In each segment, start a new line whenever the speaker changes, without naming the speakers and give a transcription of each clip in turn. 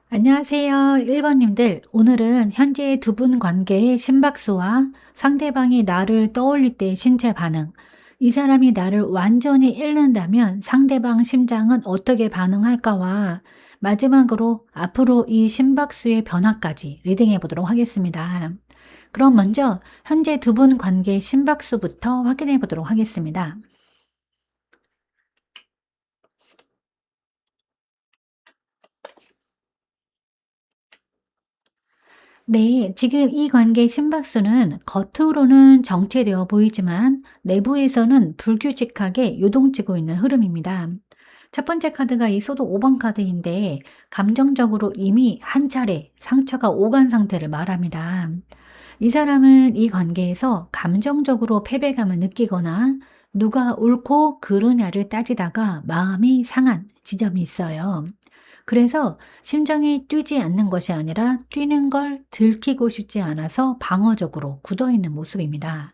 안녕하세요. 1번님들. 오늘은 현재 두 분 관계의 심박수와 상대방이 나를 떠올릴 때의 신체 반응, 이 사람이 나를 완전히 잃는다면 상대방 심장은 어떻게 반응할까와 마지막으로 앞으로 이 심박수의 변화까지 리딩해 보도록 하겠습니다. 그럼 먼저 현재 두 분 관계의 심박수부터 확인해 보도록 하겠습니다. 네, 지금 이 관계의 심박수는 겉으로는 정체되어 보이지만 내부에서는 불규칙하게 요동치고 있는 흐름입니다. 첫 번째 카드가 이 소도 5번 카드인데 감정적으로 이미 한 차례 상처가 오간 상태를 말합니다. 이 사람은 이 관계에서 감정적으로 패배감을 느끼거나 누가 옳고 그르냐를 따지다가 마음이 상한 지점이 있어요. 그래서 심장이 뛰지 않는 것이 아니라 뛰는 걸 들키고 싶지 않아서 방어적으로 굳어있는 모습입니다.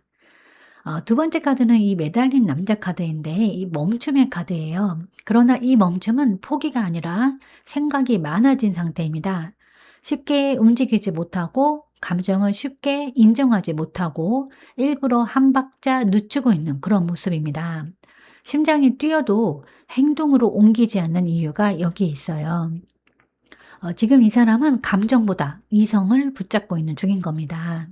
두 번째 카드는 이 매달린 남자 카드인데 이 멈춤의 카드예요. 그러나 이 멈춤은 포기가 아니라 생각이 많아진 상태입니다. 쉽게 움직이지 못하고 감정을 쉽게 인정하지 못하고 일부러 한 박자 늦추고 있는 그런 모습입니다. 심장이 뛰어도 행동으로 옮기지 않는 이유가 여기에 있어요. 지금 이 사람은 감정보다 이성을 붙잡고 있는 중인 겁니다.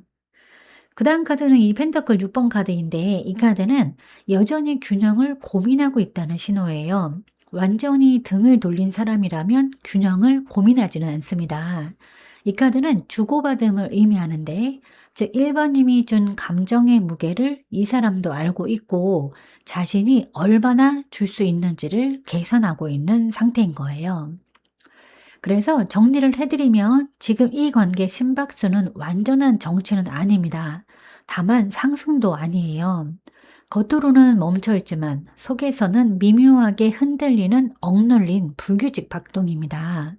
그 다음 카드는 이 펜터클 6번 카드인데 이 카드는 여전히 균형을 고민하고 있다는 신호예요. 완전히 등을 돌린 사람이라면 균형을 고민하지는 않습니다. 이 카드는 주고받음을 의미하는데 즉 1번님이 준 감정의 무게를 이 사람도 알고 있고 자신이 얼마나 줄 수 있는지를 계산하고 있는 상태인 거예요. 그래서 정리를 해드리면 지금 이 관계 심박수는 완전한 정체는 아닙니다. 다만 상승도 아니에요. 겉으로는 멈춰 있지만 속에서는 미묘하게 흔들리는 억눌린 불규칙 박동입니다.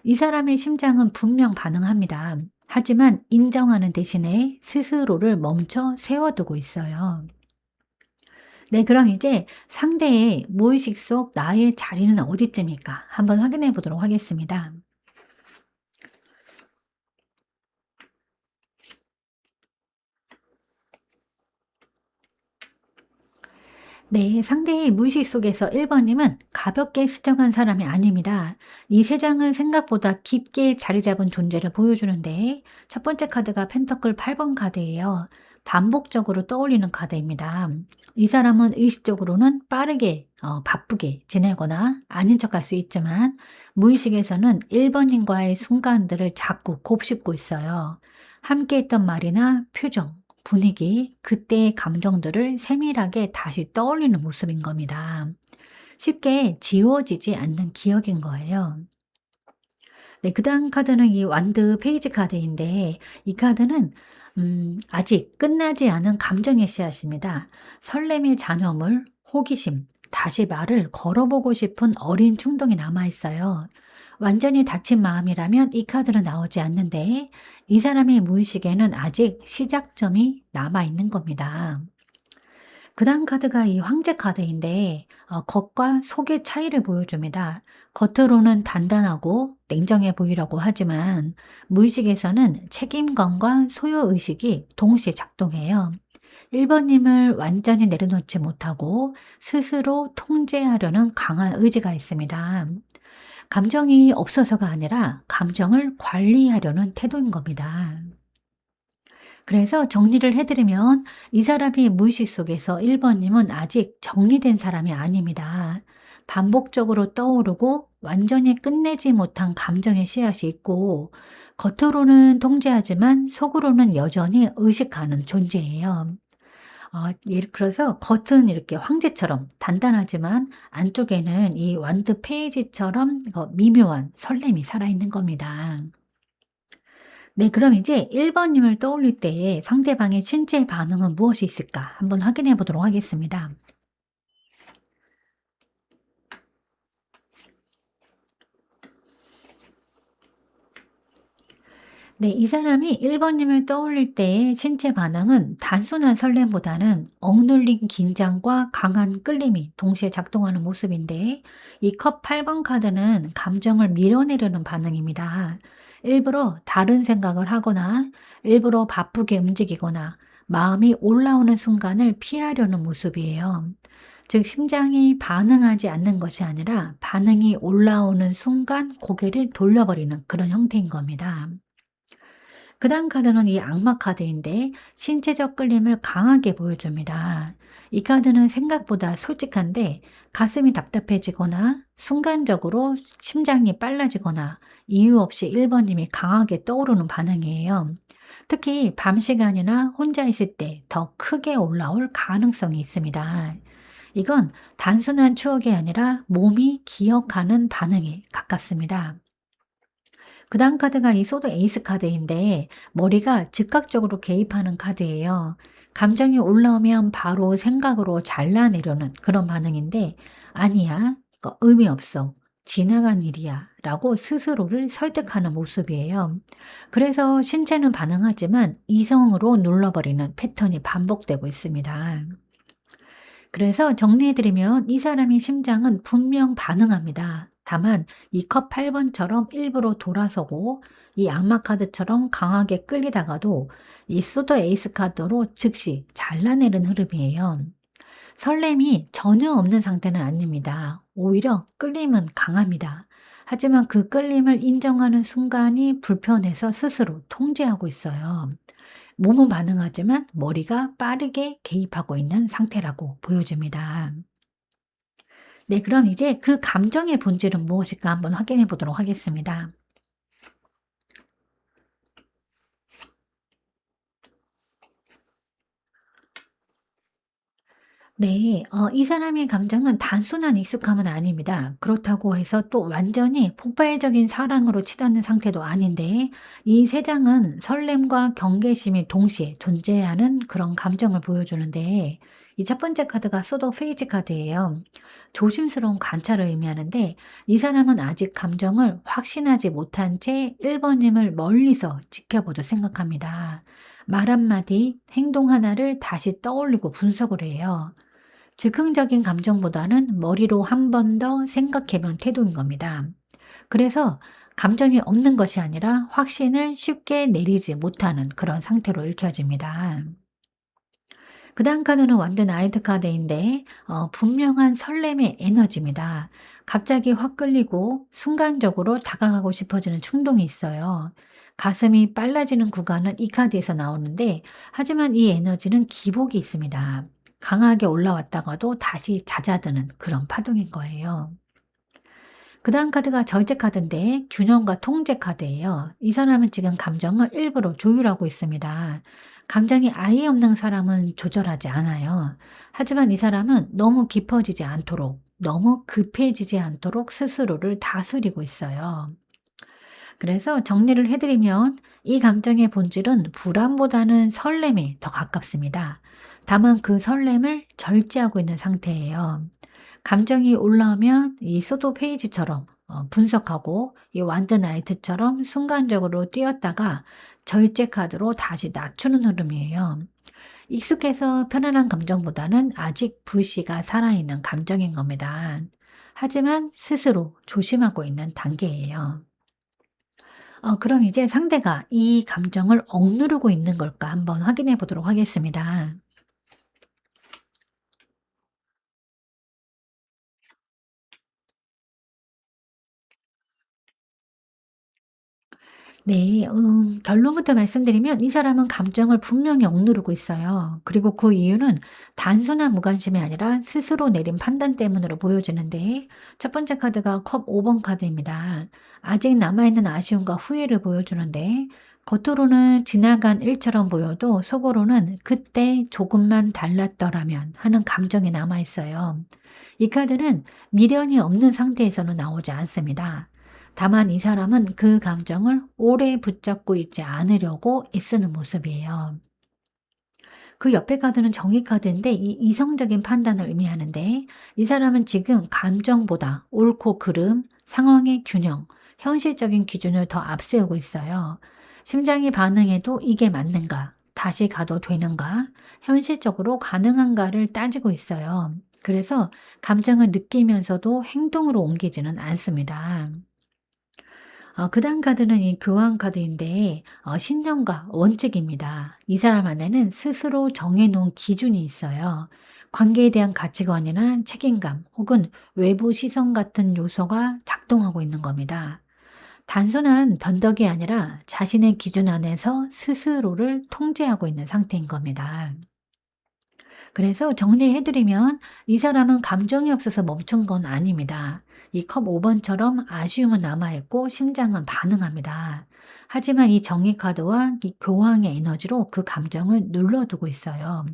이 사람의 심장은 분명 반응합니다. 하지만 인정하는 대신에 스스로를 멈춰 세워두고 있어요. 네, 그럼 이제 상대의 무의식 속 나의 자리는 어디쯤일까? 한번 확인해 보도록 하겠습니다. 네, 상대의 무의식 속에서 1번님은 가볍게 스쳐간 사람이 아닙니다. 이 세 장은 생각보다 깊게 자리 잡은 존재를 보여주는데 첫 번째 카드가 펜터클 8번 카드예요. 반복적으로 떠올리는 카드입니다. 이 사람은 의식적으로는 빠르게, 바쁘게 지내거나 아닌 척할 수 있지만 무의식에서는 1번님과의 순간들을 자꾸 곱씹고 있어요. 함께 했던 말이나 표정, 분위기, 그때의 감정들을 세밀하게 다시 떠올리는 모습인 겁니다. 쉽게 지워지지 않는 기억인 거예요. 네, 그 다음 카드는 이 완드 페이지 카드인데 이 카드는 아직 끝나지 않은 감정의 씨앗입니다. 설렘의 잔여물, 호기심, 다시 말을 걸어보고 싶은 어린 충동이 남아있어요. 완전히 닫힌 마음이라면 이 카드는 나오지 않는데 이 사람의 무의식에는 아직 시작점이 남아있는 겁니다. 그 다음 카드가 이 황제 카드인데 겉과 속의 차이를 보여줍니다. 겉으로는 단단하고 냉정해 보이려고 하지만 무의식에서는 책임감과 소유의식이 동시에 작동해요. 1번님을 완전히 내려놓지 못하고 스스로 통제하려는 강한 의지가 있습니다. 감정이 없어서가 아니라 감정을 관리하려는 태도인 겁니다. 그래서 정리를 해드리면 이 사람이 무의식 속에서 1번님은 아직 정리된 사람이 아닙니다. 반복적으로 떠오르고 완전히 끝내지 못한 감정의 씨앗이 있고 겉으로는 통제하지만 속으로는 여전히 의식하는 존재예요. 예를 들어서 겉은 이렇게 황제처럼 단단하지만 안쪽에는 이 완드 페이지처럼 미묘한 설렘이 살아있는 겁니다. 네, 그럼 이제 1번님을 떠올릴 때에 상대방의 신체 반응은 무엇이 있을까? 한번 확인해 보도록 하겠습니다. 네, 이 사람이 1번님을 떠올릴 때의 신체 반응은 단순한 설렘보다는 억눌린 긴장과 강한 끌림이 동시에 작동하는 모습인데, 이 컵 8번 카드는 감정을 밀어내려는 반응입니다. 일부러 다른 생각을 하거나, 일부러 바쁘게 움직이거나, 마음이 올라오는 순간을 피하려는 모습이에요. 즉, 심장이 반응하지 않는 것이 아니라 반응이 올라오는 순간 고개를 돌려버리는 그런 형태인 겁니다. 그다음 카드는 이 악마 카드인데 신체적 끌림을 강하게 보여줍니다. 이 카드는 생각보다 솔직한데 가슴이 답답해지거나 순간적으로 심장이 빨라지거나 이유 없이 1번님이 강하게 떠오르는 반응이에요. 특히 밤 시간이나 혼자 있을 때 더 크게 올라올 가능성이 있습니다. 이건 단순한 추억이 아니라 몸이 기억하는 반응에 가깝습니다. 그다음 카드가 이 소드 에이스 카드인데 머리가 즉각적으로 개입하는 카드예요. 감정이 올라오면 바로 생각으로 잘라내려는 그런 반응인데 아니야, 의미 없어. 지나간 일이야. 라고 스스로를 설득하는 모습이에요. 그래서 신체는 반응하지만 이성으로 눌러버리는 패턴이 반복되고 있습니다. 그래서 정리해드리면 이 사람의 심장은 분명 반응합니다. 다만 이 컵 8번처럼 일부러 돌아서고 이 악마 카드처럼 강하게 끌리다가도 이 소드 에이스 카드로 즉시 잘라내는 흐름이에요. 설렘이 전혀 없는 상태는 아닙니다. 오히려 끌림은 강합니다. 하지만 그 끌림을 인정하는 순간이 불편해서 스스로 통제하고 있어요. 몸은 반응하지만 머리가 빠르게 개입하고 있는 상태라고 보여집니다. 네, 그럼 이제 그 감정의 본질은 무엇일까 한번 확인해 보도록 하겠습니다. 네, 이 사람의 감정은 단순한 익숙함은 아닙니다. 그렇다고 해서 또 완전히 폭발적인 사랑으로 치닫는 상태도 아닌데, 이 세 장은 설렘과 경계심이 동시에 존재하는 그런 감정을 보여주는데, 이 첫 번째 카드가 소드 페이지 카드예요. 조심스러운 관찰을 의미하는데, 이 사람은 아직 감정을 확신하지 못한 채 1번님을 멀리서 지켜보듯 생각합니다. 말 한마디, 행동 하나를 다시 떠올리고 분석을 해요. 즉흥적인 감정보다는 머리로 한 번 더 생각해 본 태도인 겁니다. 그래서 감정이 없는 것이 아니라 확신을 쉽게 내리지 못하는 그런 상태로 읽혀집니다. 그 다음 카드는 완전 나이트 카드인데 분명한 설렘의 에너지입니다. 갑자기 확 끌리고 순간적으로 다가가고 싶어지는 충동이 있어요. 가슴이 빨라지는 구간은 이 카드에서 나오는데 하지만 이 에너지는 기복이 있습니다. 강하게 올라왔다가도 다시 잦아드는 그런 파동인 거예요. 그 다음 카드가 절제 카드인데 균형과 통제 카드예요. 이 사람은 지금 감정을 일부러 조율하고 있습니다. 감정이 아예 없는 사람은 조절하지 않아요. 하지만 이 사람은 너무 깊어지지 않도록, 너무 급해지지 않도록 스스로를 다스리고 있어요. 그래서 정리를 해드리면 이 감정의 본질은 불안보다는 설렘에 더 가깝습니다. 다만 그 설렘을 절제하고 있는 상태예요. 감정이 올라오면 이 소도 페이지처럼 분석하고 이 완드 나이트처럼 순간적으로 뛰었다가 절제 카드로 다시 낮추는 흐름이에요. 익숙해서 편안한 감정보다는 아직 불씨가 살아있는 감정인 겁니다. 하지만 스스로 조심하고 있는 단계예요. 그럼 이제 상대가 이 감정을 억누르고 있는 걸까 한번 확인해 보도록 하겠습니다. 네, 결론부터 말씀드리면 이 사람은 감정을 분명히 억누르고 있어요. 그리고 그 이유는 단순한 무관심이 아니라 스스로 내린 판단 때문으로 보여지는데, 첫 번째 카드가 컵 5번 카드입니다. 아직 남아있는 아쉬움과 후회를 보여주는데, 겉으로는 지나간 일처럼 보여도 속으로는 그때 조금만 달랐더라면 하는 감정이 남아있어요. 이 카드는 미련이 없는 상태에서는 나오지 않습니다. 다만 이 사람은 그 감정을 오래 붙잡고 있지 않으려고 애쓰는 모습이에요. 그 옆에 카드는 정의 카드인데 이 이성적인 판단을 의미하는데 이 사람은 지금 감정보다 옳고 그름, 상황의 균형, 현실적인 기준을 더 앞세우고 있어요. 심장이 반응해도 이게 맞는가? 다시 가도 되는가? 현실적으로 가능한가를 따지고 있어요. 그래서 감정을 느끼면서도 행동으로 옮기지는 않습니다. 그다음 카드는 이 교환 카드인데 신념과 원칙입니다. 이 사람 안에는 스스로 정해 놓은 기준이 있어요. 관계에 대한 가치관이나 책임감 혹은 외부 시선 같은 요소가 작동하고 있는 겁니다. 단순한 변덕이 아니라 자신의 기준 안에서 스스로를 통제하고 있는 상태인 겁니다. 그래서 정리해 드리면 이 사람은 감정이 없어서 멈춘 건 아닙니다. 이 컵 5번처럼 아쉬움은 남아 있고 심장은 반응합니다. 하지만 이 정의 카드와 이 교황의 에너지로 그 감정을 눌러두고 있어요.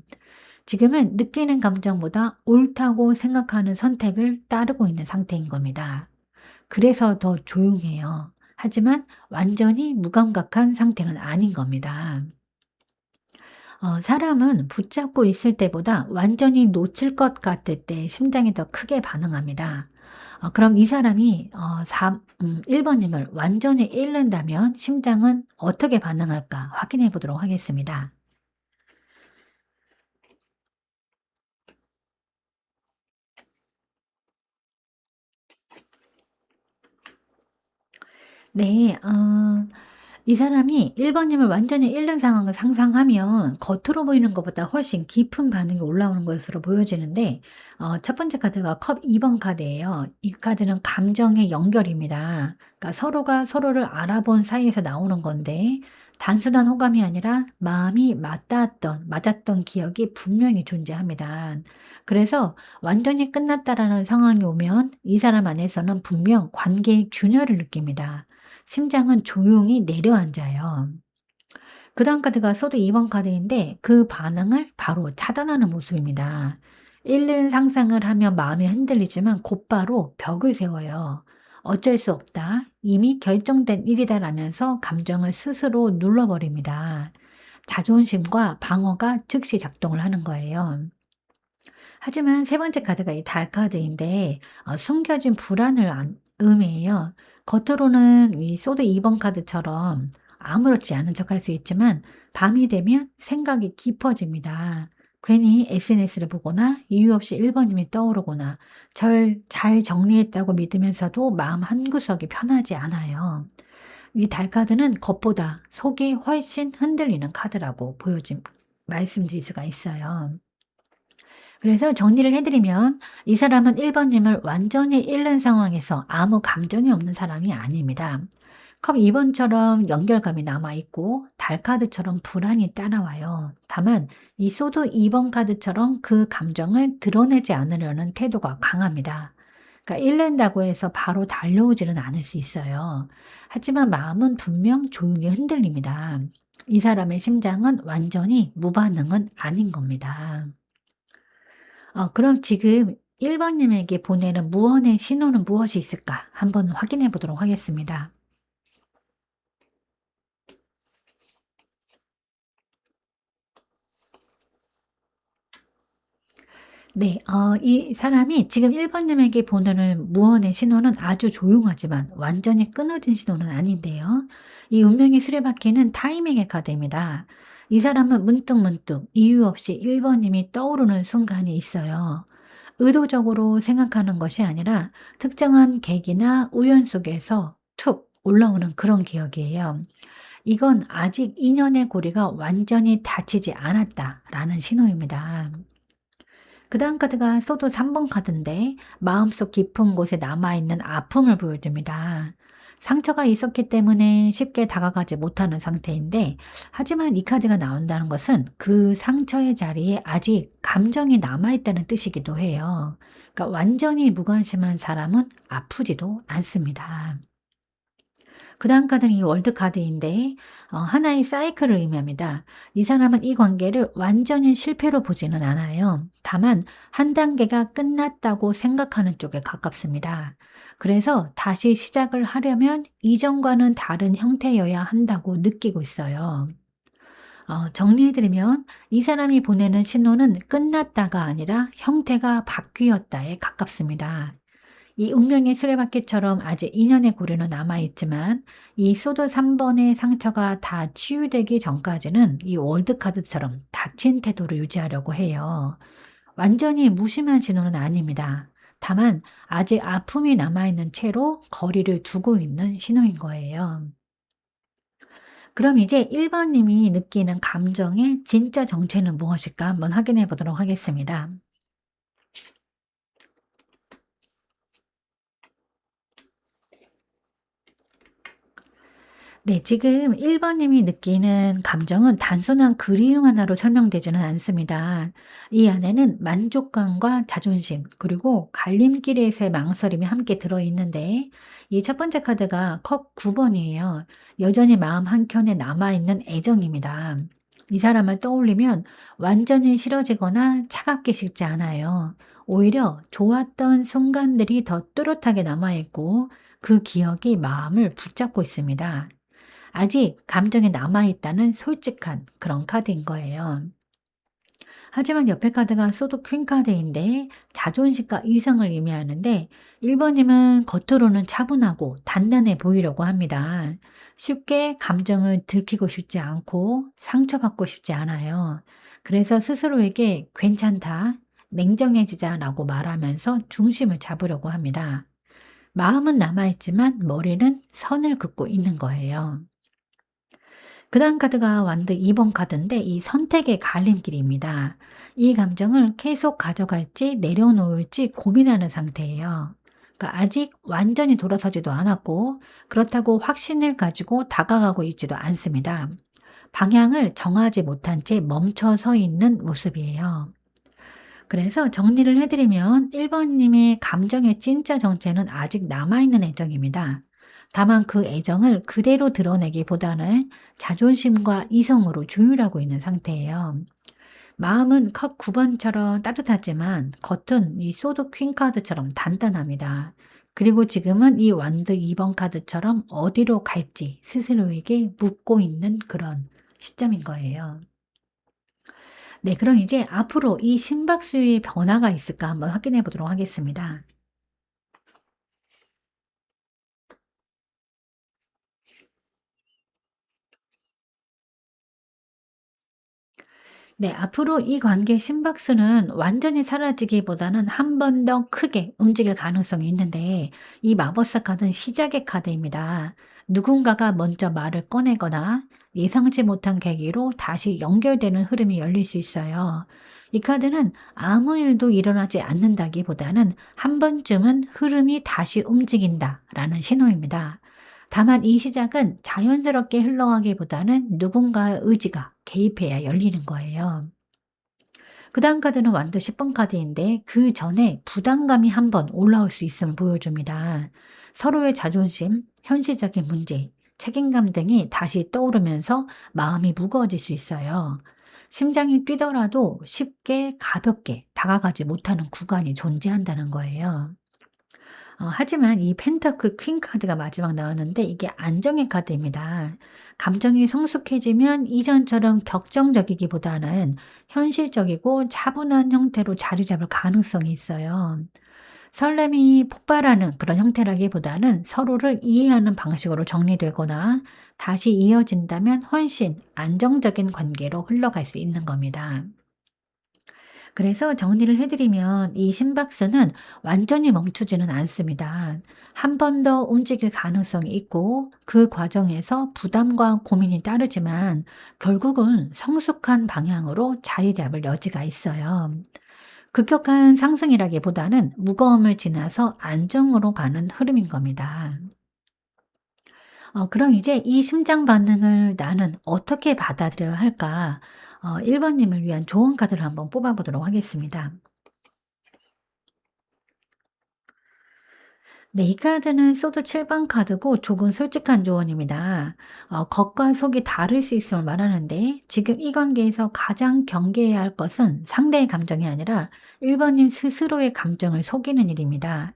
지금은 느끼는 감정보다 옳다고 생각하는 선택을 따르고 있는 상태인 겁니다. 그래서 더 조용해요. 하지만 완전히 무감각한 상태는 아닌 겁니다. 사람은 붙잡고 있을 때보다 완전히 놓칠 것 같을 때 심장이 더 크게 반응합니다. 그럼 이 사람이 1번님을 완전히 잃는다면 심장은 어떻게 반응할까 확인해 보도록 하겠습니다. 네. 이 사람이 1번님을 완전히 잃는 상황을 상상하면 겉으로 보이는 것보다 훨씬 깊은 반응이 올라오는 것으로 보여지는데 첫 번째 카드가 컵 2번 카드예요. 이 카드는 감정의 연결입니다. 그러니까 서로가 서로를 알아본 사이에서 나오는 건데 단순한 호감이 아니라 마음이 맞았던 기억이 분명히 존재합니다. 그래서 완전히 끝났다라는 상황이 오면 이 사람 안에서는 분명 관계의 균열을 느낍니다. 심장은 조용히 내려앉아요. 그다음 카드가 소드 2번 카드인데 그 반응을 바로 차단하는 모습입니다. 잃는 상상을 하면 마음이 흔들리지만 곧바로 벽을 세워요. 어쩔 수 없다. 이미 결정된 일이다라면서 감정을 스스로 눌러버립니다. 자존심과 방어가 즉시 작동을 하는 거예요. 하지만 세 번째 카드가 이 달 카드인데 숨겨진 불안을 의미해요. 겉으로는 이 소드 2번 카드처럼 아무렇지 않은 척할 수 있지만 밤이 되면 생각이 깊어집니다. 괜히 SNS를 보거나 이유 없이 1번님이 떠오르거나 잘 정리했다고 믿으면서도 마음 한구석이 편하지 않아요. 이 달 카드는 겉보다 속이 훨씬 흔들리는 카드라고 말씀드릴 수가 있어요. 그래서 정리를 해 드리면 이 사람은 1번님을 님을 완전히 잃는 상황에서 아무 감정이 없는 사람이 아닙니다. 컵 2번처럼 연결감이 남아 있고 달 카드처럼 불안이 따라와요. 다만 이 소드 2번 카드처럼 그 감정을 드러내지 않으려는 태도가 강합니다. 그러니까 잃는다고 해서 바로 달려오지는 않을 수 있어요. 하지만 마음은 분명 조용히 흔들립니다. 이 사람의 심장은 완전히 무반응은 아닌 겁니다. 그럼 지금 1번님에게 보내는 무언의 신호는 무엇이 있을까? 한번 확인해 보도록 하겠습니다. 네. 이 사람이 지금 1번님에게 보내는 무언의 신호는 아주 조용하지만 완전히 끊어진 신호는 아닌데요. 이 운명의 수레바퀴는 타이밍의 카드입니다. 이 사람은 문득문득 이유 없이 1번님이 떠오르는 순간이 있어요. 의도적으로 생각하는 것이 아니라 특정한 계기나 우연 속에서 툭 올라오는 그런 기억이에요. 이건 아직 인연의 고리가 완전히 닫히지 않았다라는 신호입니다. 그다음 카드가 소도 3번 카드인데 마음속 깊은 곳에 남아있는 아픔을 보여줍니다. 상처가 있었기 때문에 쉽게 다가가지 못하는 상태인데 하지만 이 카드가 나온다는 것은 그 상처의 자리에 아직 감정이 남아있다는 뜻이기도 해요. 그러니까 완전히 무관심한 사람은 아프지도 않습니다. 그다음 카드는 이 월드 카드인데 하나의 사이클을 의미합니다. 이 사람은 이 관계를 완전히 실패로 보지는 않아요. 다만 한 단계가 끝났다고 생각하는 쪽에 가깝습니다. 그래서 다시 시작을 하려면 이전과는 다른 형태여야 한다고 느끼고 있어요. 정리해드리면 이 사람이 보내는 신호는 끝났다가 아니라 형태가 바뀌었다에 가깝습니다. 이 운명의 수레바퀴처럼 아직 인연의 고리는 남아있지만 이 소드 3번의 상처가 다 치유되기 전까지는 이 월드카드처럼 닫힌 태도를 유지하려고 해요. 완전히 무심한 신호는 아닙니다. 다만 아직 아픔이 남아있는 채로 거리를 두고 있는 신호인 거예요. 그럼 이제 1번 님이 느끼는 감정의 진짜 정체는 무엇일까 한번 확인해 보도록 하겠습니다. 네, 지금 1번 님이 느끼는 감정은 단순한 그리움 하나로 설명되지는 않습니다. 이 안에는 만족감과 자존심, 그리고 갈림길에서의 망설임이 함께 들어있는데, 이 첫 번째 카드가 컵 9번이에요. 여전히 마음 한켠에 남아있는 애정입니다. 이 사람을 떠올리면 완전히 싫어지거나 차갑게 식지 않아요. 오히려 좋았던 순간들이 더 뚜렷하게 남아있고, 그 기억이 마음을 붙잡고 있습니다. 아직 감정이 남아있다는 솔직한 그런 카드인 거예요. 하지만 옆에 카드가 소드 퀸 카드인데 자존심과 이성을 의미하는데 1번님은 겉으로는 차분하고 단단해 보이려고 합니다. 쉽게 감정을 들키고 싶지 않고 상처받고 싶지 않아요. 그래서 스스로에게 괜찮다, 냉정해지자라고 말하면서 중심을 잡으려고 합니다. 마음은 남아있지만 머리는 선을 긋고 있는 거예요. 그다음 카드가 완드 2번 카드인데 이 선택의 갈림길입니다. 이 감정을 계속 가져갈지 내려놓을지 고민하는 상태예요. 그러니까 아직 완전히 돌아서지도 않았고 그렇다고 확신을 가지고 다가가고 있지도 않습니다. 방향을 정하지 못한 채 멈춰 서 있는 모습이에요. 그래서 정리를 해드리면 1번 님의 감정의 진짜 정체는 아직 남아있는 애정입니다. 다만 그 애정을 그대로 드러내기보다는 자존심과 이성으로 조율하고 있는 상태예요. 마음은 컵 9번처럼 따뜻하지만 겉은 이 소드 퀸 카드처럼 단단합니다. 그리고 지금은 이 완드 2번 카드처럼 어디로 갈지 스스로에게 묻고 있는 그런 시점인 거예요. 네, 그럼 이제 앞으로 이 심박수의 변화가 있을까 한번 확인해 보도록 하겠습니다. 네, 앞으로 이 관계의 심박수는 완전히 사라지기보다는 한 번 더 크게 움직일 가능성이 있는데 이 마법사 카드는 시작의 카드입니다. 누군가가 먼저 말을 꺼내거나 예상치 못한 계기로 다시 연결되는 흐름이 열릴 수 있어요. 이 카드는 아무 일도 일어나지 않는다기보다는 한 번쯤은 흐름이 다시 움직인다라는 신호입니다. 다만 이 시작은 자연스럽게 흘러가기보다는 누군가의 의지가 개입해야 열리는 거예요. 그 다음 카드는 완도 10번 카드인데 그 전에 부담감이 한번 올라올 수 있음을 보여줍니다. 서로의 자존심, 현실적인 문제, 책임감 등이 다시 떠오르면서 마음이 무거워질 수 있어요. 심장이 뛰더라도 쉽게 가볍게 다가가지 못하는 구간이 존재한다는 거예요. 하지만 이 펜타클 퀸 카드가 마지막 나왔는데 이게 안정의 카드입니다. 감정이 성숙해지면 이전처럼 격정적이기보다는 현실적이고 차분한 형태로 자리 잡을 가능성이 있어요. 설렘이 폭발하는 그런 형태라기보다는 서로를 이해하는 방식으로 정리되거나 다시 이어진다면 훨씬 안정적인 관계로 흘러갈 수 있는 겁니다. 그래서 정리를 해드리면 이 심박수는 완전히 멈추지는 않습니다. 한 번 더 움직일 가능성이 있고 그 과정에서 부담과 고민이 따르지만 결국은 성숙한 방향으로 자리 잡을 여지가 있어요. 급격한 상승이라기보다는 무거움을 지나서 안정으로 가는 흐름인 겁니다. 그럼 이제 이 심장 반응을 나는 어떻게 받아들여야 할까? 1번 님을 위한 조언 카드를 한번 뽑아 보도록 하겠습니다. 네, 이 카드는 소드 7번 카드고 조금 솔직한 조언입니다. 겉과 속이 다를 수 있음을 말하는데 지금 이 관계에서 가장 경계해야 할 것은 상대의 감정이 아니라 1번 님 스스로의 감정을 속이는 일입니다.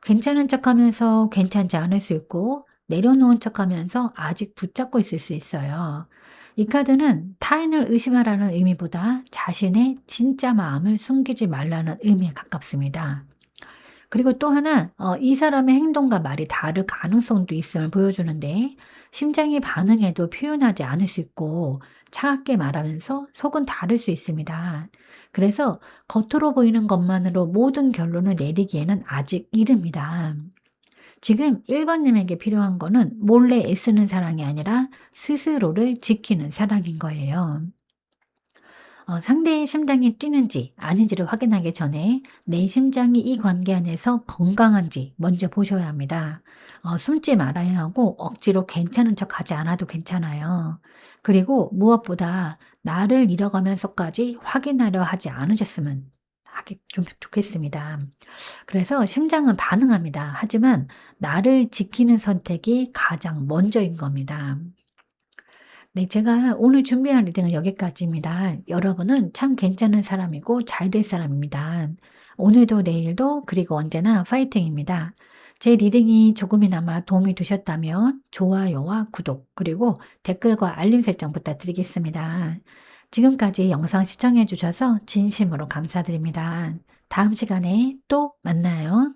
괜찮은 척하면서 괜찮지 않을 수 있고 내려놓은 척하면서 아직 붙잡고 있을 수 있어요. 이 카드는 타인을 의심하라는 의미보다 자신의 진짜 마음을 숨기지 말라는 의미에 가깝습니다. 그리고 또 하나 이 사람의 행동과 말이 다를 가능성도 있음을 보여주는데 심장이 반응해도 표현하지 않을 수 있고 차갑게 말하면서 속은 다를 수 있습니다. 그래서 겉으로 보이는 것만으로 모든 결론을 내리기에는 아직 이릅니다. 지금 1번 님에게 필요한 거는 몰래 애쓰는 사랑이 아니라 스스로를 지키는 사랑인 거예요. 상대의 심장이 뛰는지 아닌지를 확인하기 전에 내 심장이 이 관계 안에서 건강한지 먼저 보셔야 합니다. 숨지 말아야 하고 억지로 괜찮은 척 하지 않아도 괜찮아요. 그리고 무엇보다 나를 잃어가면서까지 확인하려 하지 않으셨으면 하기 좀 좋겠습니다. 그래서 심장은 반응합니다. 하지만 나를 지키는 선택이 가장 먼저인 겁니다. 네, 제가 오늘 준비한 리딩은 여기까지입니다. 여러분은 참 괜찮은 사람이고 잘 될 사람입니다. 오늘도 내일도 그리고 언제나 파이팅입니다. 제 리딩이 조금이나마 도움이 되셨다면 좋아요와 구독 그리고 댓글과 알림 설정 부탁드리겠습니다. 지금까지 영상 시청해 주셔서 진심으로 감사드립니다. 다음 시간에 또 만나요.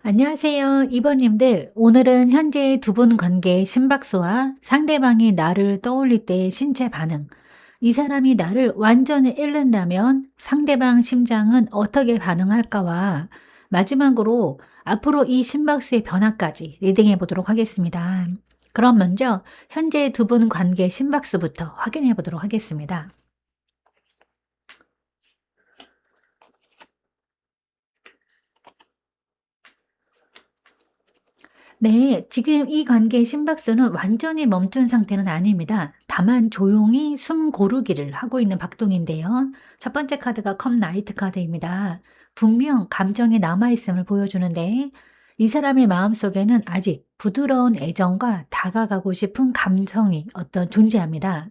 안녕하세요. 이번님들, 오늘은 현재 두 분 관계의 심박수와 상대방이 나를 떠올릴 때의 신체 반응, 이 사람이 나를 완전히 잃는다면 상대방 심장은 어떻게 반응할까와 마지막으로 앞으로 이 심박수의 변화까지 리딩해 보도록 하겠습니다. 그럼 먼저 현재 두 분 관계 심박수부터 확인해 보도록 하겠습니다. 네, 지금 이 관계의 심박수는 완전히 멈춘 상태는 아닙니다. 다만 조용히 숨 고르기를 하고 있는 박동인데요. 첫 번째 카드가 컵 나이트 카드입니다. 분명 감정이 남아있음을 보여주는데 이 사람의 마음속에는 아직 부드러운 애정과 다가가고 싶은 감성이 어떤 존재합니다.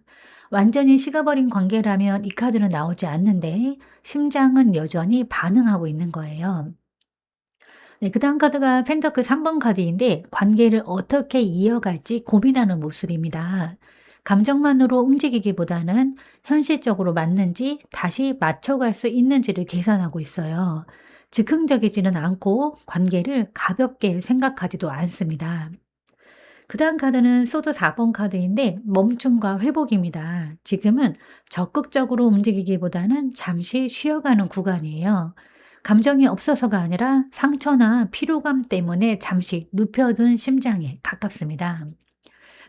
완전히 식어버린 관계라면 이 카드는 나오지 않는데 심장은 여전히 반응하고 있는 거예요. 네, 그다음 카드가 펜터클 3번 카드인데 관계를 어떻게 이어갈지 고민하는 모습입니다. 감정만으로 움직이기보다는 현실적으로 맞는지 다시 맞춰갈 수 있는지를 계산하고 있어요. 즉흥적이지는 않고 관계를 가볍게 생각하지도 않습니다. 그다음 카드는 소드 4번 카드인데 멈춤과 회복입니다. 지금은 적극적으로 움직이기보다는 잠시 쉬어가는 구간이에요. 감정이 없어서가 아니라 상처나 피로감 때문에 잠시 눕혀둔 심장에 가깝습니다.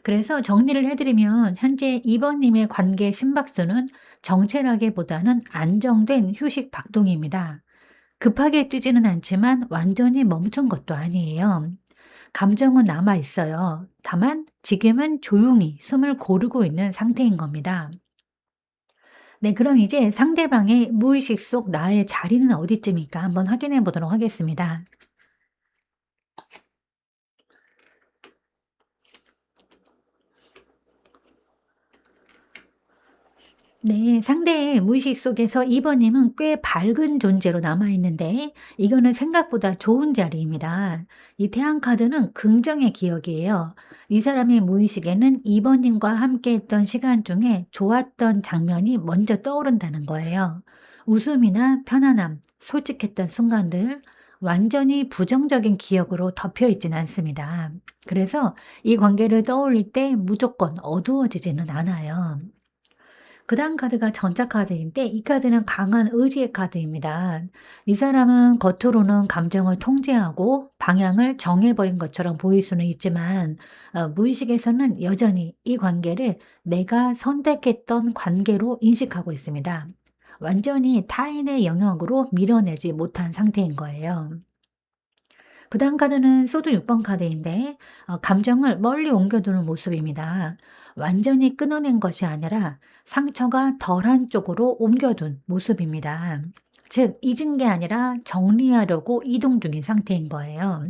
그래서 정리를 해드리면 현재 2번님의 관계 심박수는 정체라기보다는 안정된 휴식 박동입니다. 급하게 뛰지는 않지만 완전히 멈춘 것도 아니에요. 감정은 남아 있어요. 다만 지금은 조용히 숨을 고르고 있는 상태인 겁니다. 네, 그럼 이제 상대방의 무의식 속 나의 자리는 어디쯤일까 한번 확인해 보도록 하겠습니다. 네, 상대의 무의식 속에서 2번님은 꽤 밝은 존재로 남아있는데 이거는 생각보다 좋은 자리입니다. 이 태양 카드는 긍정의 기억이에요. 이 사람의 무의식에는 2번님과 함께 했던 시간 중에 좋았던 장면이 먼저 떠오른다는 거예요. 웃음이나 편안함, 솔직했던 순간들, 완전히 부정적인 기억으로 덮여 있진 않습니다. 그래서 이 관계를 떠올릴 때 무조건 어두워지지는 않아요. 그다음 카드가 전자 카드인데 이 카드는 강한 의지의 카드입니다. 이 사람은 겉으로는 감정을 통제하고 방향을 정해버린 것처럼 보일 수는 있지만 무의식에서는 여전히 이 관계를 내가 선택했던 관계로 인식하고 있습니다. 완전히 타인의 영역으로 밀어내지 못한 상태인 거예요. 그다음 카드는 소드 6번 카드인데 감정을 멀리 옮겨두는 모습입니다. 완전히 끊어낸 것이 아니라 상처가 덜한 쪽으로 옮겨둔 모습입니다. 즉 잊은 게 아니라 정리하려고 이동 중인 상태인 거예요.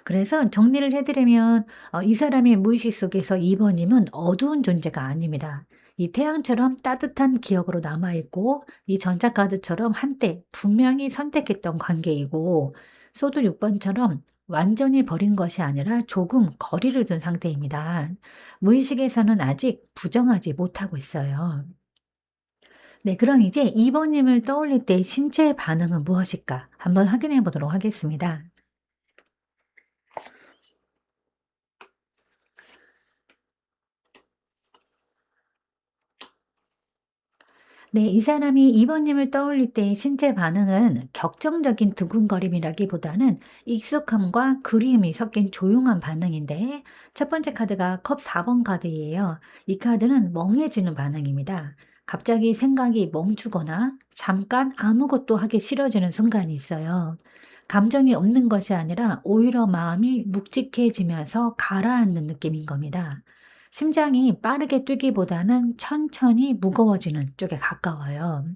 그래서 정리를 해드리면 이 사람의 무의식 속에서 2번님은 어두운 존재가 아닙니다. 이 태양처럼 따뜻한 기억으로 남아있고 이 전자카드처럼 한때 분명히 선택했던 관계이고 소드 6번처럼 완전히 버린 것이 아니라 조금 거리를 둔 상태입니다. 무의식에서는 아직 부정하지 못하고 있어요. 네, 그럼 이제 2번님을 떠올릴 때 신체 반응은 무엇일까? 한번 확인해 보도록 하겠습니다. 네, 이 사람이 2번님을 떠올릴 때의 신체 반응은 격정적인 두근거림이라기보다는 익숙함과 그리움이 섞인 조용한 반응인데, 첫 번째 카드가 컵 4번 카드예요. 이 카드는 멍해지는 반응입니다. 갑자기 생각이 멈추거나 잠깐 아무것도 하기 싫어지는 순간이 있어요. 감정이 없는 것이 아니라 오히려 마음이 묵직해지면서 가라앉는 느낌인 겁니다. 심장이 빠르게 뛰기보다는 천천히 무거워지는 쪽에 가까워요.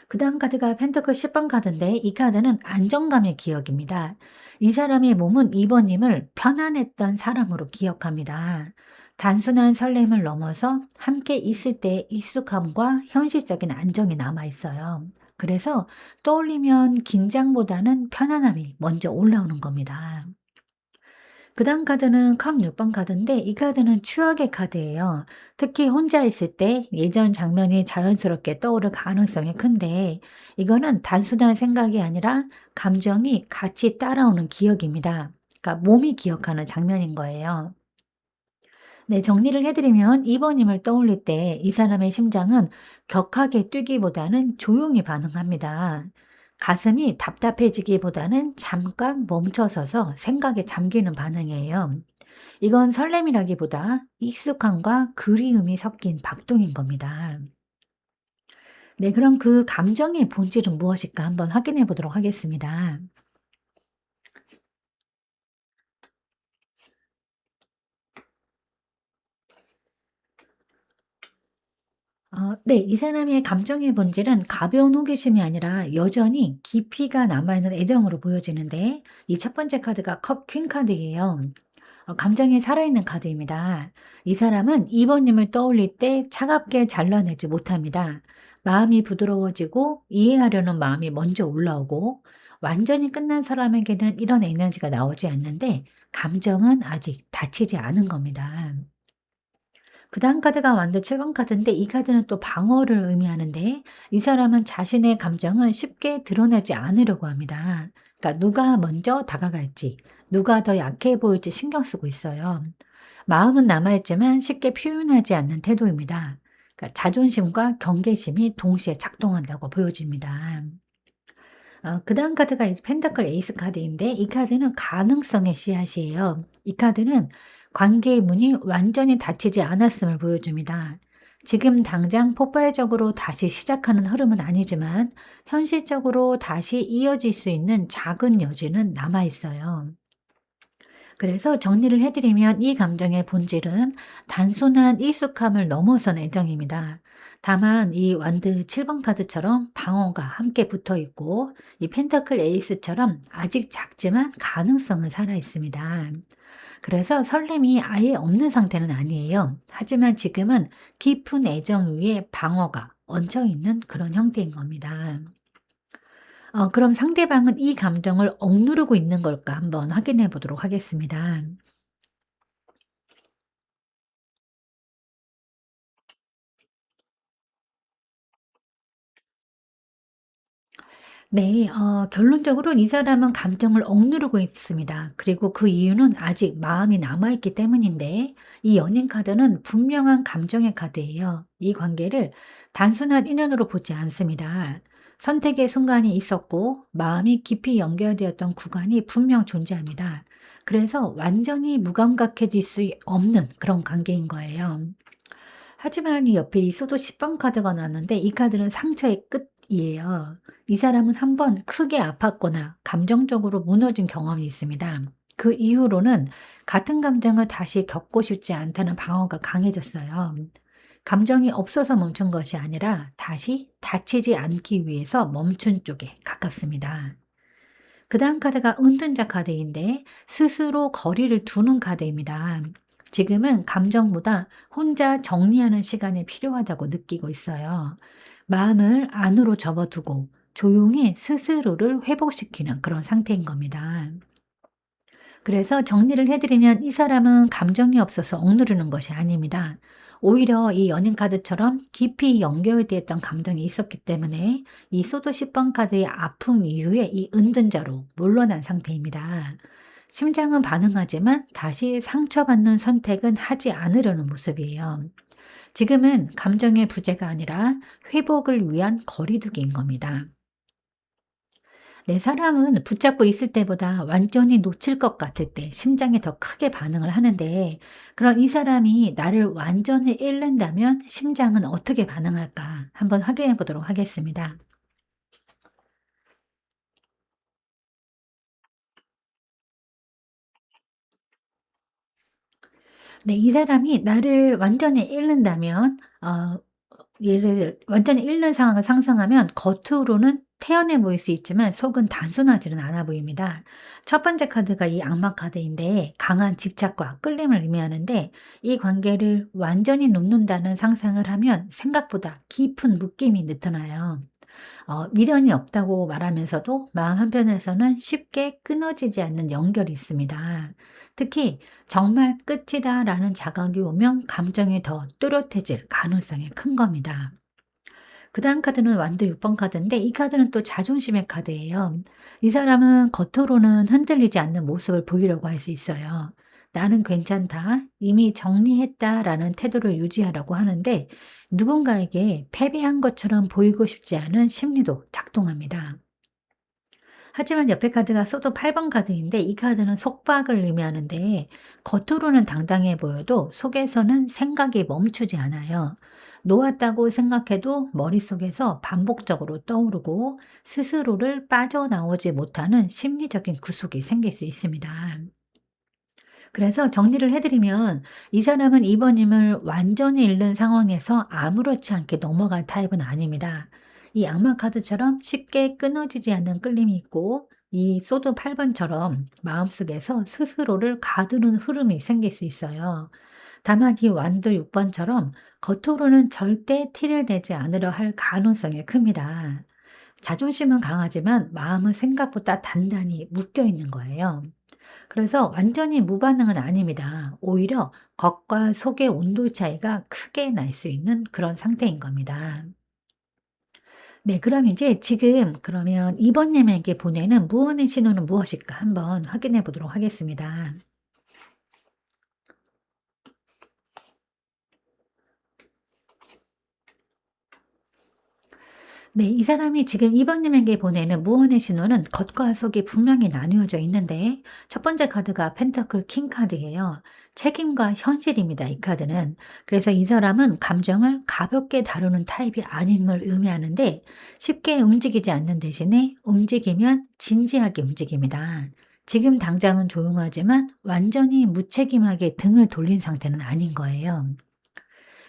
그다음 카드가 펜터클 10번 카드인데, 이 카드는 안정감의 기억입니다. 이 사람의 몸은 2번님을 편안했던 사람으로 기억합니다. 단순한 설렘을 넘어서 함께 있을 때 익숙함과 현실적인 안정이 남아 있어요. 그래서 떠올리면 긴장보다는 편안함이 먼저 올라오는 겁니다. 그다음 카드는 컵 6번 카드인데, 이 카드는 추억의 카드예요. 특히 혼자 있을 때 예전 장면이 자연스럽게 떠오를 가능성이 큰데, 이거는 단순한 생각이 아니라 감정이 같이 따라오는 기억입니다. 그러니까 몸이 기억하는 장면인 거예요. 네, 정리를 해드리면 2번님을 떠올릴 때 이 사람의 심장은 격하게 뛰기보다는 조용히 반응합니다. 가슴이 답답해지기보다는 잠깐 멈춰서서 생각에 잠기는 반응이에요. 이건 설렘이라기보다 익숙함과 그리움이 섞인 박동인 겁니다. 네, 그럼 그 감정의 본질은 무엇일까 한번 확인해 보도록 하겠습니다. 네. 이 사람의 감정의 본질은 가벼운 호기심이 아니라 여전히 깊이가 남아있는 애정으로 보여지는데, 이 첫 번째 카드가 컵 퀸 카드예요. 감정이 살아있는 카드입니다. 이 사람은 2번님을 떠올릴 때 차갑게 잘라내지 못합니다. 마음이 부드러워지고 이해하려는 마음이 먼저 올라오고, 완전히 끝난 사람에게는 이런 에너지가 나오지 않는데, 감정은 아직 다치지 않은 겁니다. 그다음 카드가 완전 7번 카드인데, 이 카드는 또 방어를 의미하는데, 이 사람은 자신의 감정을 쉽게 드러내지 않으려고 합니다. 그러니까 누가 먼저 다가갈지, 누가 더 약해 보일지 신경 쓰고 있어요. 마음은 남아있지만 쉽게 표현하지 않는 태도입니다. 그러니까 자존심과 경계심이 동시에 작동한다고 보여집니다. 그다음 카드가 이제 펜타클 에이스 카드인데, 이 카드는 가능성의 씨앗이에요. 이 카드는 관계의 문이 완전히 닫히지 않았음을 보여줍니다. 지금 당장 폭발적으로 다시 시작하는 흐름은 아니지만, 현실적으로 다시 이어질 수 있는 작은 여지는 남아 있어요. 그래서 정리를 해드리면 이 감정의 본질은 단순한 익숙함을 넘어선 애정입니다. 다만 이 완드 7번 카드처럼 방어가 함께 붙어 있고, 이 펜타클 에이스처럼 아직 작지만 가능성은 살아 있습니다. 그래서 설렘이 아예 없는 상태는 아니에요. 하지만 지금은 깊은 애정 위에 방어가 얹혀 있는 그런 형태인 겁니다. 그럼 상대방은 이 감정을 억누르고 있는 걸까 한번 확인해 보도록 하겠습니다. 네. 결론적으로 이 사람은 감정을 억누르고 있습니다. 그리고 그 이유는 아직 마음이 남아있기 때문인데, 이 연인 카드는 분명한 감정의 카드예요. 이 관계를 단순한 인연으로 보지 않습니다. 선택의 순간이 있었고 마음이 깊이 연결되었던 구간이 분명 존재합니다. 그래서 완전히 무감각해질 수 없는 그런 관계인 거예요. 하지만 이 옆에 이 소도 10번 카드가 나왔는데, 이 카드는 상처의 끝이에요. 이 사람은 한번 크게 아팠거나 감정적으로 무너진 경험이 있습니다. 그 이후로는 같은 감정을 다시 겪고 싶지 않다는 방어가 강해졌어요. 감정이 없어서 멈춘 것이 아니라 다시 다치지 않기 위해서 멈춘 쪽에 가깝습니다. 그다음 카드가 은둔자 카드인데, 스스로 거리를 두는 카드입니다. 지금은 감정보다 혼자 정리하는 시간이 필요하다고 느끼고 있어요. 마음을 안으로 접어두고 조용히 스스로를 회복시키는 그런 상태인 겁니다. 그래서 정리를 해드리면 이 사람은 감정이 없어서 억누르는 것이 아닙니다. 오히려 이 연인 카드처럼 깊이 연결되어 있던 감정이 있었기 때문에 이 소드 10번 카드의 아픔 이후에 이 은둔자로 물러난 상태입니다. 심장은 반응하지만 다시 상처받는 선택은 하지 않으려는 모습이에요. 지금은 감정의 부재가 아니라 회복을 위한 거리두기인 겁니다. 내 사람은 붙잡고 있을 때보다 완전히 놓칠 것 같을 때 심장이 더 크게 반응을 하는데, 그럼 이 사람이 나를 완전히 잃는다면 심장은 어떻게 반응할까? 한번 확인해 보도록 하겠습니다. 네, 이 사람이 나를 완전히 잃는다면, 얘를 완전히 잃는 상황을 상상하면 겉으로는 태연해 보일 수 있지만 속은 단순하지는 않아 보입니다. 첫 번째 카드가 이 악마 카드인데 강한 집착과 끌림을 의미하는데, 이 관계를 완전히 놓는다는 상상을 하면 생각보다 깊은 묶임이 나타나요. 미련이 없다고 말하면서도 마음 한편에서는 쉽게 끊어지지 않는 연결이 있습니다. 특히 정말 끝이다라는 자각이 오면 감정이 더 뚜렷해질 가능성이 큰 겁니다. 그다음 카드는 완도 6번 카드인데, 이 카드는 또 자존심의 카드예요. 이 사람은 겉으로는 흔들리지 않는 모습을 보이려고 할 수 있어요. 나는 괜찮다, 이미 정리했다라는 태도를 유지하라고 하는데, 누군가에게 패배한 것처럼 보이고 싶지 않은 심리도 작동합니다. 하지만 옆에 카드가 소도 8번 카드인데, 이 카드는 속박을 의미하는데, 겉으로는 당당해 보여도 속에서는 생각이 멈추지 않아요. 놓았다고 생각해도 머릿속에서 반복적으로 떠오르고 스스로를 빠져나오지 못하는 심리적인 구속이 생길 수 있습니다. 그래서 정리를 해드리면, 이 사람은 이번님을 완전히 잃는 상황에서 아무렇지 않게 넘어갈 타입은 아닙니다. 이 악마 카드처럼 쉽게 끊어지지 않는 끌림이 있고, 이 소드 8번처럼 마음속에서 스스로를 가두는 흐름이 생길 수 있어요. 다만 이 완도 6번처럼 겉으로는 절대 티를 내지 않으려 할 가능성이 큽니다. 자존심은 강하지만 마음은 생각보다 단단히 묶여 있는 거예요. 그래서 완전히 무반응은 아닙니다. 오히려 겉과 속의 온도 차이가 크게 날 수 있는 그런 상태인 겁니다. 네, 그럼 이제 지금 그러면 이번님에게 보내는 무언의 신호는 무엇일까 한번 확인해 보도록 하겠습니다. 네, 이 사람이 지금 이번님에게 보내는 무언의 신호는 겉과 속이 분명히 나누어져 있는데, 첫 번째 카드가 펜터클 킹 카드예요. 책임과 현실입니다, 이 카드는. 그래서 이 사람은 감정을 가볍게 다루는 타입이 아님을 의미하는데, 쉽게 움직이지 않는 대신에 움직이면 진지하게 움직입니다. 지금 당장은 조용하지만 완전히 무책임하게 등을 돌린 상태는 아닌 거예요.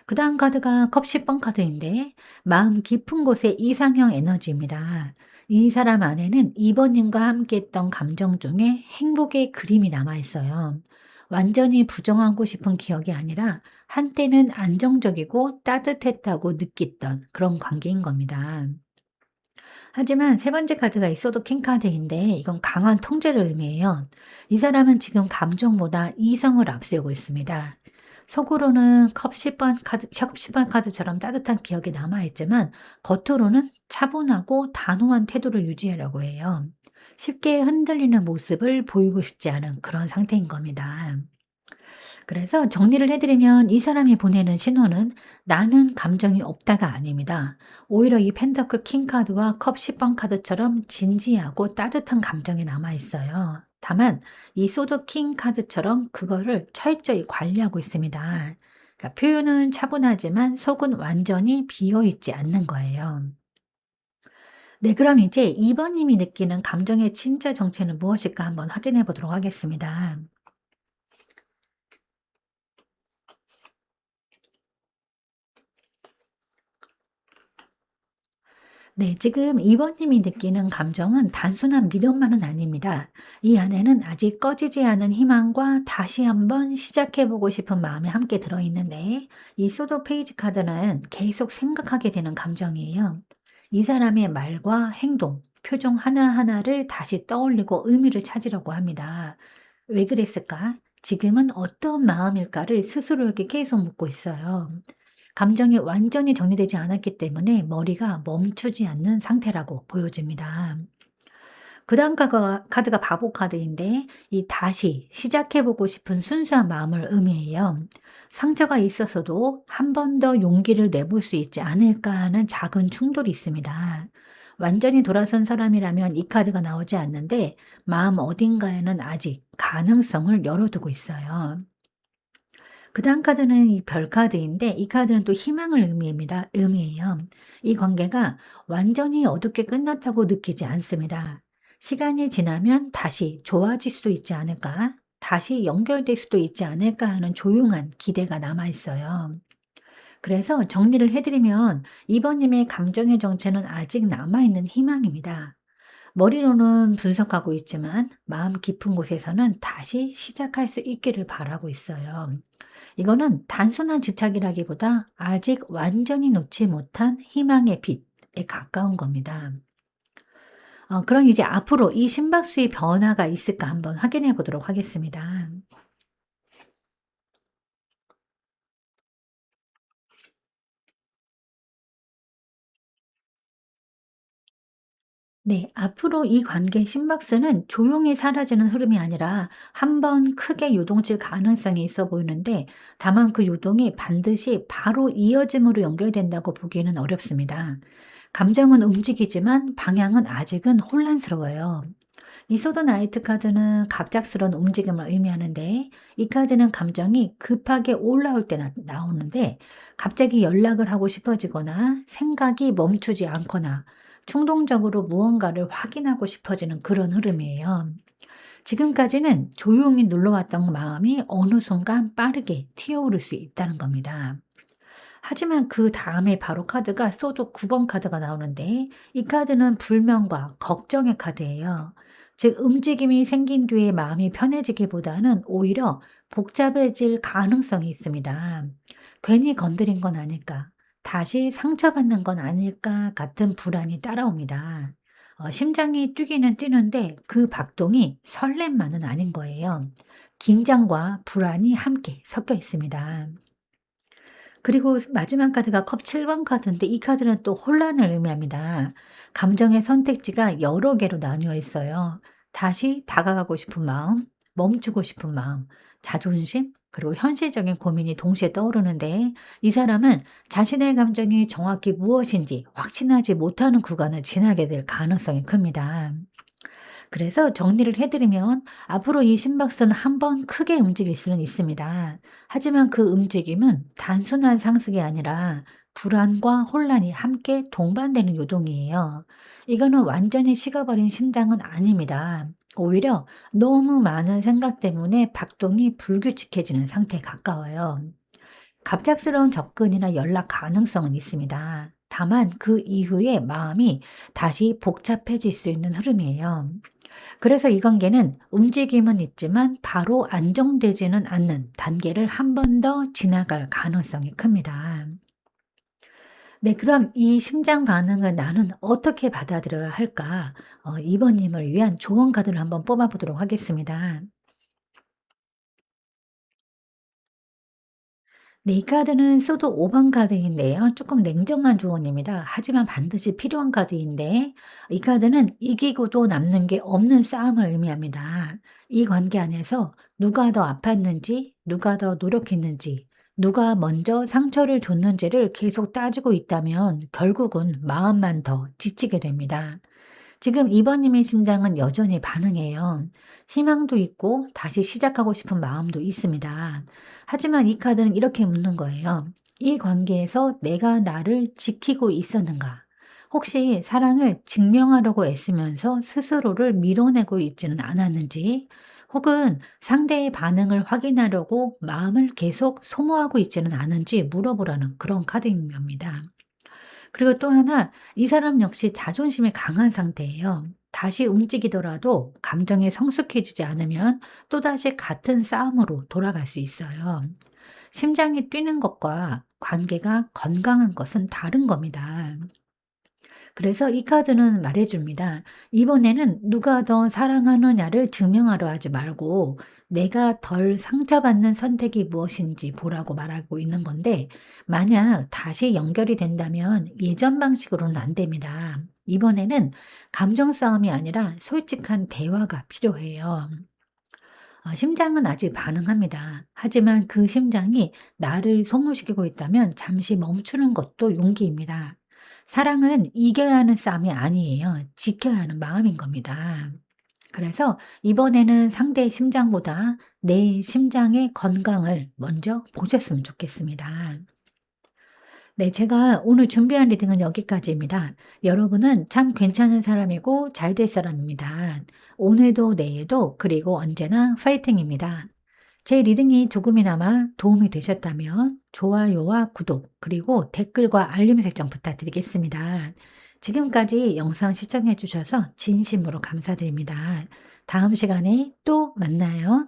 그다음 카드가 컵 10번 카드인데, 마음 깊은 곳의 이상형 에너지입니다. 이 사람 안에는 2번님과 함께 했던 감정 중에 행복의 그림이 남아 있어요. 완전히 부정하고 싶은 기억이 아니라 한때는 안정적이고 따뜻했다고 느꼈던 그런 관계인 겁니다. 하지만 세 번째 카드가 있어도 킹 카드인데, 이건 강한 통제를 의미해요. 이 사람은 지금 감정보다 이성을 앞세우고 있습니다. 속으로는 컵 10번 카드처럼 따뜻한 기억이 남아있지만, 겉으로는 차분하고 단호한 태도를 유지하려고 해요. 쉽게 흔들리는 모습을 보이고 싶지 않은 그런 상태인 겁니다. 그래서 정리를 해드리면 이 사람이 보내는 신호는 나는 감정이 없다가 아닙니다. 오히려 이 펜더클 킹 카드와 컵 10번 카드처럼 진지하고 따뜻한 감정이 남아 있어요. 다만 이 소드 킹 카드처럼 그거를 철저히 관리하고 있습니다. 그러니까 표현은 차분하지만 속은 완전히 비어 있지 않는 거예요. 네, 그럼 이제 2번님이 느끼는 감정의 진짜 정체는 무엇일까 한번 확인해 보도록 하겠습니다. 네, 지금 2번님이 느끼는 감정은 단순한 미련만은 아닙니다. 이 안에는 아직 꺼지지 않은 희망과 다시 한번 시작해보고 싶은 마음이 함께 들어있는데, 이 소도 페이지 카드는 계속 생각하게 되는 감정이에요. 이 사람의 말과 행동, 표정 하나하나를 다시 떠올리고 의미를 찾으려고 합니다. 왜 그랬을까? 지금은 어떤 마음일까를 스스로에게 계속 묻고 있어요. 감정이 완전히 정리되지 않았기 때문에 머리가 멈추지 않는 상태라고 보여집니다. 그다음 카드가 바보 카드인데 이 다시 시작해 보고 싶은 순수한 마음을 의미해요. 상처가 있어서도 한 번 더 용기를 내볼 수 있지 않을까 하는 작은 충돌이 있습니다. 완전히 돌아선 사람이라면 이 카드가 나오지 않는데 마음 어딘가에는 아직 가능성을 열어두고 있어요. 그다음 카드는 이 별 카드인데 이 카드는 또 희망을 의미해요. 이 관계가 완전히 어둡게 끝났다고 느끼지 않습니다. 시간이 지나면 다시 좋아질 수도 있지 않을까? 다시 연결될 수도 있지 않을까 하는 조용한 기대가 남아 있어요. 그래서 정리를 해드리면 이번님의 감정의 정체는 아직 남아있는 희망입니다. 머리로는 분석하고 있지만 마음 깊은 곳에서는 다시 시작할 수 있기를 바라고 있어요. 이거는 단순한 집착이라기보다 아직 완전히 놓지 못한 희망의 빛에 가까운 겁니다. 그럼 이제 앞으로 이 심박수의 변화가 있을까 한번 확인해 보도록 하겠습니다. 네, 앞으로 이 관계의 심박수는 조용히 사라지는 흐름이 아니라 한 번 크게 요동칠 가능성이 있어 보이는데 다만 그 요동이 반드시 바로 이어짐으로 연결된다고 보기에는 어렵습니다. 감정은 움직이지만 방향은 아직은 혼란스러워요. 이소드 나이트 카드는 갑작스러운 움직임을 의미하는데 이 카드는 감정이 급하게 올라올 때 나오는데 갑자기 연락을 하고 싶어지거나 생각이 멈추지 않거나 충동적으로 무언가를 확인하고 싶어지는 그런 흐름이에요. 지금까지는 조용히 눌러왔던 마음이 어느 순간 빠르게 튀어오를 수 있다는 겁니다. 하지만 그 다음에 바로 카드가 소드 9번 카드가 나오는데 이 카드는 불명과 걱정의 카드예요. 즉 움직임이 생긴 뒤에 마음이 편해지기보다는 오히려 복잡해질 가능성이 있습니다. 괜히 건드린 건 아닐까? 다시 상처받는 건 아닐까? 같은 불안이 따라옵니다. 심장이 뛰기는 뛰는데 그 박동이 설렘만은 아닌 거예요. 긴장과 불안이 함께 섞여 있습니다. 그리고 마지막 카드가 컵 7번 카드인데 이 카드는 또 혼란을 의미합니다. 감정의 선택지가 여러 개로 나뉘어 있어요. 다시 다가가고 싶은 마음, 멈추고 싶은 마음, 자존심, 그리고 현실적인 고민이 동시에 떠오르는데 이 사람은 자신의 감정이 정확히 무엇인지 확신하지 못하는 구간을 지나게 될 가능성이 큽니다. 그래서 정리를 해드리면 앞으로 이 심박수는 한 번 크게 움직일 수는 있습니다. 하지만 그 움직임은 단순한 상승이 아니라 불안과 혼란이 함께 동반되는 요동이에요. 이거는 완전히 식어버린 심장은 아닙니다. 오히려 너무 많은 생각 때문에 박동이 불규칙해지는 상태에 가까워요. 갑작스러운 접근이나 연락 가능성은 있습니다. 다만 그 이후에 마음이 다시 복잡해질 수 있는 흐름이에요. 그래서 이 관계는 움직임은 있지만 바로 안정되지는 않는 단계를 한 번 더 지나갈 가능성이 큽니다. 네, 그럼 이 심장 반응을 나는 어떻게 받아들여야 할까? 이번님을 위한 조언 카드를 한번 뽑아보도록 하겠습니다. 네, 이 카드는 소드 5번 카드인데요. 조금 냉정한 조언입니다. 하지만 반드시 필요한 카드인데 이 카드는 이기고도 남는 게 없는 싸움을 의미합니다. 이 관계 안에서 누가 더 아팠는지, 누가 더 노력했는지, 누가 먼저 상처를 줬는지를 계속 따지고 있다면 결국은 마음만 더 지치게 됩니다. 지금 2번님의 심장은 여전히 반응해요. 희망도 있고 다시 시작하고 싶은 마음도 있습니다. 하지만 이 카드는 이렇게 묻는 거예요. 이 관계에서 내가 나를 지키고 있었는가? 혹시 사랑을 증명하려고 애쓰면서 스스로를 밀어내고 있지는 않았는지, 혹은 상대의 반응을 확인하려고 마음을 계속 소모하고 있지는 않은지 물어보라는 그런 카드인 겁니다. 그리고 또 하나 이 사람 역시 자존심이 강한 상태예요. 다시 움직이더라도 감정에 성숙해지지 않으면 또다시 같은 싸움으로 돌아갈 수 있어요. 심장이 뛰는 것과 관계가 건강한 것은 다른 겁니다. 그래서 이 카드는 말해줍니다. 이번에는 누가 더 사랑하느냐를 증명하려 하지 말고 내가 덜 상처받는 선택이 무엇인지 보라고 말하고 있는 건데, 만약 다시 연결이 된다면 예전 방식으로는 안 됩니다. 이번에는 감정 싸움이 아니라 솔직한 대화가 필요해요. 심장은 아직 반응합니다. 하지만 그 심장이 나를 소모시키고 있다면 잠시 멈추는 것도 용기입니다. 사랑은 이겨야 하는 싸움이 아니에요. 지켜야 하는 마음인 겁니다. 그래서 이번에는 상대의 심장보다 내 심장의 건강을 먼저 보셨으면 좋겠습니다. 네, 제가 오늘 준비한 리딩은 여기까지입니다. 여러분은 참 괜찮은 사람이고 잘 될 사람입니다. 오늘도 내일도 그리고 언제나 파이팅입니다. 제 리딩이 조금이나마 도움이 되셨다면 좋아요와 구독 그리고 댓글과 알림 설정 부탁드리겠습니다. 지금까지 영상 시청해 주셔서 진심으로 감사드립니다. 다음 시간에 또 만나요.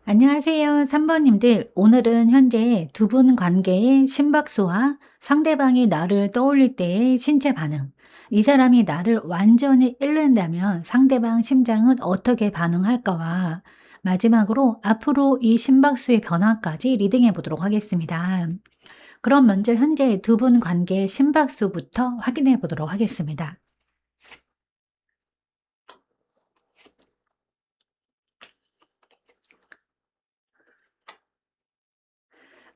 안녕하세요. 3번님들. 오늘은 현재 두 분 관계의 심박수와 상대방이 나를 떠올릴 때의 신체 반응. 이 사람이 나를 완전히 잃는다면 상대방 심장은 어떻게 반응할까와 마지막으로 앞으로 이 심박수의 변화까지 리딩해 보도록 하겠습니다. 그럼 먼저 현재 두 분 관계의 심박수부터 확인해 보도록 하겠습니다.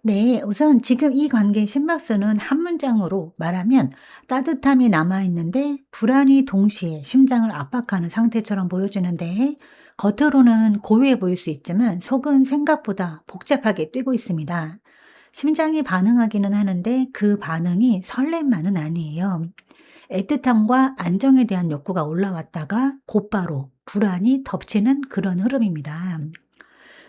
네, 우선 지금 이 관계의 심박수는 한 문장으로 말하면 따뜻함이 남아있는데 불안이 동시에 심장을 압박하는 상태처럼 보여지는데, 겉으로는 고요해 보일 수 있지만 속은 생각보다 복잡하게 뛰고 있습니다. 심장이 반응하기는 하는데 그 반응이 설렘만은 아니에요. 애틋함과 안정에 대한 욕구가 올라왔다가 곧바로 불안이 덮치는 그런 흐름입니다.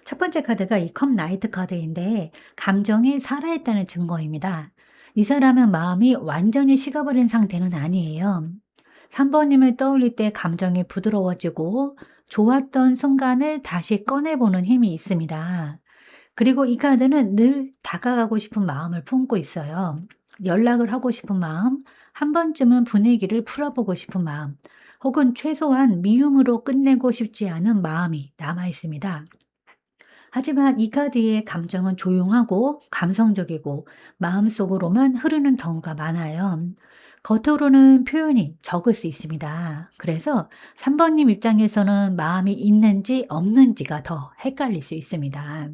첫 번째 카드가 이 컵 나이트 카드인데 감정이 살아있다는 증거입니다. 이 사람은 마음이 완전히 식어버린 상태는 아니에요. 3번님을 떠올릴 때 감정이 부드러워지고 좋았던 순간을 다시 꺼내보는 힘이 있습니다. 그리고 이 카드는 늘 다가가고 싶은 마음을 품고 있어요. 연락을 하고 싶은 마음, 한 번쯤은 분위기를 풀어보고 싶은 마음, 혹은 최소한 미움으로 끝내고 싶지 않은 마음이 남아 있습니다. 하지만 이 카드의 감정은 조용하고 감성적이고 마음속으로만 흐르는 경우가 많아요. 겉으로는 표현이 적을 수 있습니다. 그래서 3번님 입장에서는 마음이 있는지 없는지가 더 헷갈릴 수 있습니다.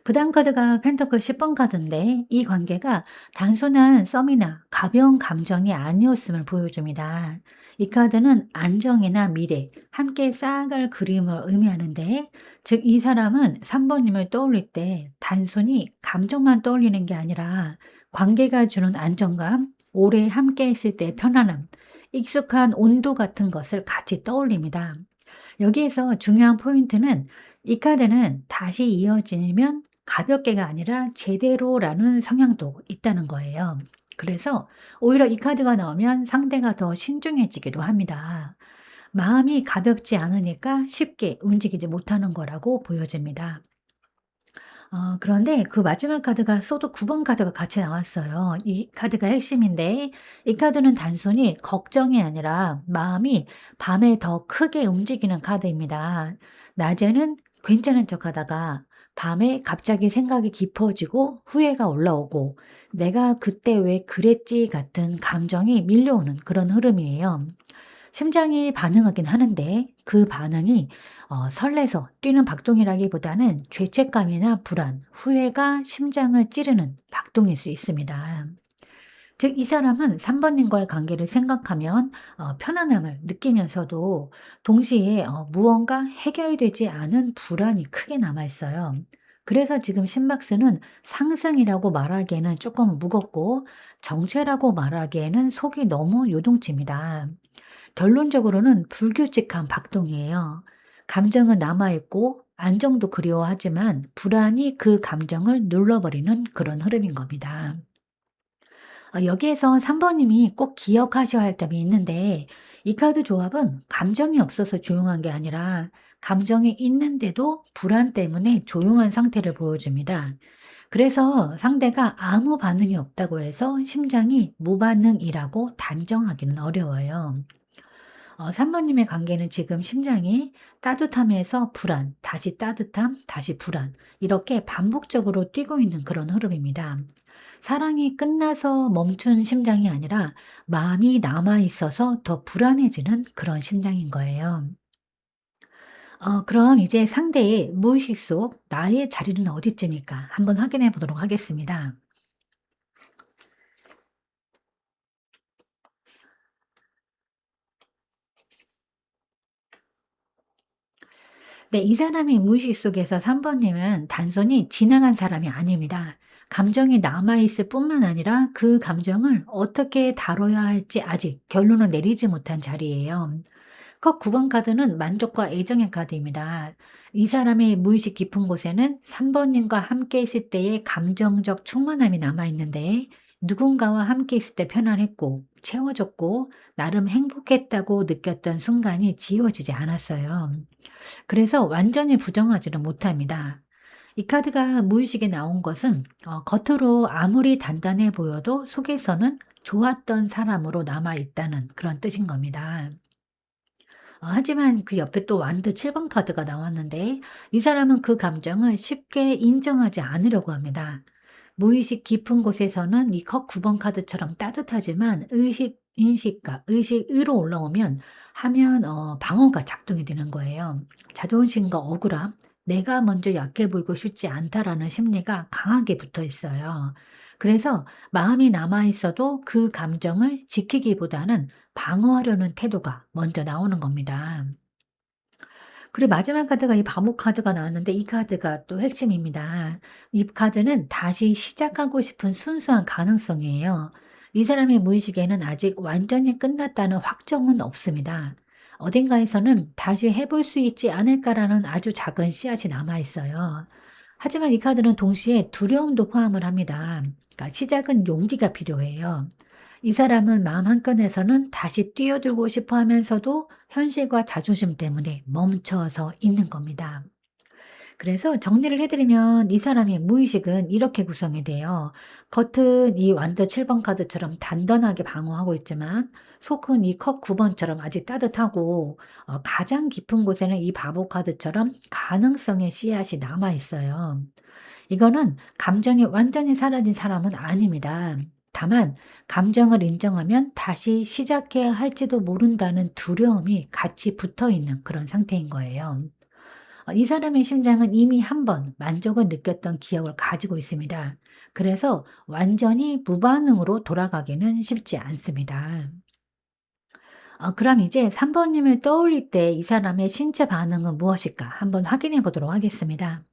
그 다음 카드가 펜터클 10번 카드인데 이 관계가 단순한 썸이나 가벼운 감정이 아니었음을 보여줍니다. 이 카드는 안정이나 미래, 함께 쌓아갈 그림을 의미하는데, 즉 이 사람은 3번님을 떠올릴 때 단순히 감정만 떠올리는 게 아니라 관계가 주는 안정감, 오래 함께 했을 때 편안함, 익숙한 온도 같은 것을 같이 떠올립니다. 여기에서 중요한 포인트는 이 카드는 다시 이어지면 가볍게가 아니라 제대로라는 성향도 있다는 거예요. 그래서 오히려 이 카드가 나오면 상대가 더 신중해지기도 합니다. 마음이 가볍지 않으니까 쉽게 움직이지 못하는 거라고 보여집니다. 그런데 그 마지막 카드가 소드 9번 카드가 같이 나왔어요. 이 카드가 핵심인데, 이 카드는 단순히 걱정이 아니라 마음이 밤에 더 크게 움직이는 카드입니다. 낮에는 괜찮은 척하다가 밤에 갑자기 생각이 깊어지고 후회가 올라오고 내가 그때 왜 그랬지 같은 감정이 밀려오는 그런 흐름이에요. 심장이 반응하긴 하는데 그 반응이 설레서 뛰는 박동이라기보다는 죄책감이나 불안, 후회가 심장을 찌르는 박동일 수 있습니다. 즉, 이 사람은 3번님과의 관계를 생각하면 편안함을 느끼면서도 동시에 무언가 해결되지 않은 불안이 크게 남아있어요. 그래서 지금 심박수는 상승이라고 말하기에는 조금 무겁고 정체라고 말하기에는 속이 너무 요동칩니다. 결론적으로는 불규칙한 박동이에요. 감정은 남아있고 안정도 그리워하지만 불안이 그 감정을 눌러버리는 그런 흐름인 겁니다. 여기에서 3번님이 꼭 기억하셔야 할 점이 있는데, 이 카드 조합은 감정이 없어서 조용한 게 아니라 감정이 있는데도 불안 때문에 조용한 상태를 보여줍니다. 그래서 상대가 아무 반응이 없다고 해서 심장이 무반응이라고 단정하기는 어려워요. 3번님의 관계는 지금 심장이 따뜻함에서 불안, 다시 따뜻함, 다시 불안, 이렇게 반복적으로 뛰고 있는 그런 흐름입니다. 사랑이 끝나서 멈춘 심장이 아니라 마음이 남아 있어서 더 불안해지는 그런 심장인 거예요. 그럼 이제 상대의 무의식 속 나의 자리는 어디쯤일까? 한번 확인해 보도록 하겠습니다. 네, 이 사람의 무의식 속에서 3번님은 단순히 지나간 사람이 아닙니다. 감정이 남아있을 뿐만 아니라 그 감정을 어떻게 다뤄야 할지 아직 결론을 내리지 못한 자리예요. 컵 9번 카드는 만족과 애정의 카드입니다. 이 사람의 무의식 깊은 곳에는 3번님과 함께 있을 때의 감정적 충만함이 남아있는데 누군가와 함께 있을 때 편안했고 채워졌고 나름 행복했다고 느꼈던 순간이 지워지지 않았어요. 그래서 완전히 부정하지는 못합니다. 이 카드가 무의식에 나온 것은 겉으로 아무리 단단해 보여도 속에서는 좋았던 사람으로 남아 있다는 그런 뜻인 겁니다. 하지만 그 옆에 또 완드 7번 카드가 나왔는데 이 사람은 그 감정을 쉽게 인정하지 않으려고 합니다. 무의식 깊은 곳에서는 이 컵 9번 카드처럼 따뜻하지만 인식과 의식으로 올라오면 방어가 작동이 되는 거예요. 자존심과 억울함, 내가 먼저 약해 보이고 싶지 않다라는 심리가 강하게 붙어 있어요. 그래서 마음이 남아 있어도 그 감정을 지키기보다는 방어하려는 태도가 먼저 나오는 겁니다. 그리고 마지막 카드가 이 바보 카드가 나왔는데 이 카드가 또 핵심입니다. 이 카드는 다시 시작하고 싶은 순수한 가능성이에요. 이 사람의 무의식에는 아직 완전히 끝났다는 확정은 없습니다. 어딘가에서는 다시 해볼 수 있지 않을까라는 아주 작은 씨앗이 남아 있어요. 하지만 이 카드는 동시에 두려움도 포함을 합니다. 그러니까 시작은 용기가 필요해요. 이 사람은 마음 한켠에서는 다시 뛰어들고 싶어 하면서도 현실과 자존심 때문에 멈춰서 있는 겁니다. 그래서 정리를 해드리면 이 사람의 무의식은 이렇게 구성이 돼요. 겉은 이 완더 7번 카드처럼 단단하게 방어하고 있지만 속은 이 컵 9번처럼 아직 따뜻하고 가장 깊은 곳에는 이 바보 카드처럼 가능성의 씨앗이 남아 있어요. 이거는 감정이 완전히 사라진 사람은 아닙니다. 다만 감정을 인정하면 다시 시작해야 할지도 모른다는 두려움이 같이 붙어 있는 그런 상태인 거예요. 이 사람의 심장은 이미 한 번 만족을 느꼈던 기억을 가지고 있습니다. 그래서 완전히 무반응으로 돌아가기는 쉽지 않습니다. 그럼 이제 3번님을 떠올릴 때 이 사람의 신체 반응은 무엇일까? 한번 확인해 보도록 하겠습니다.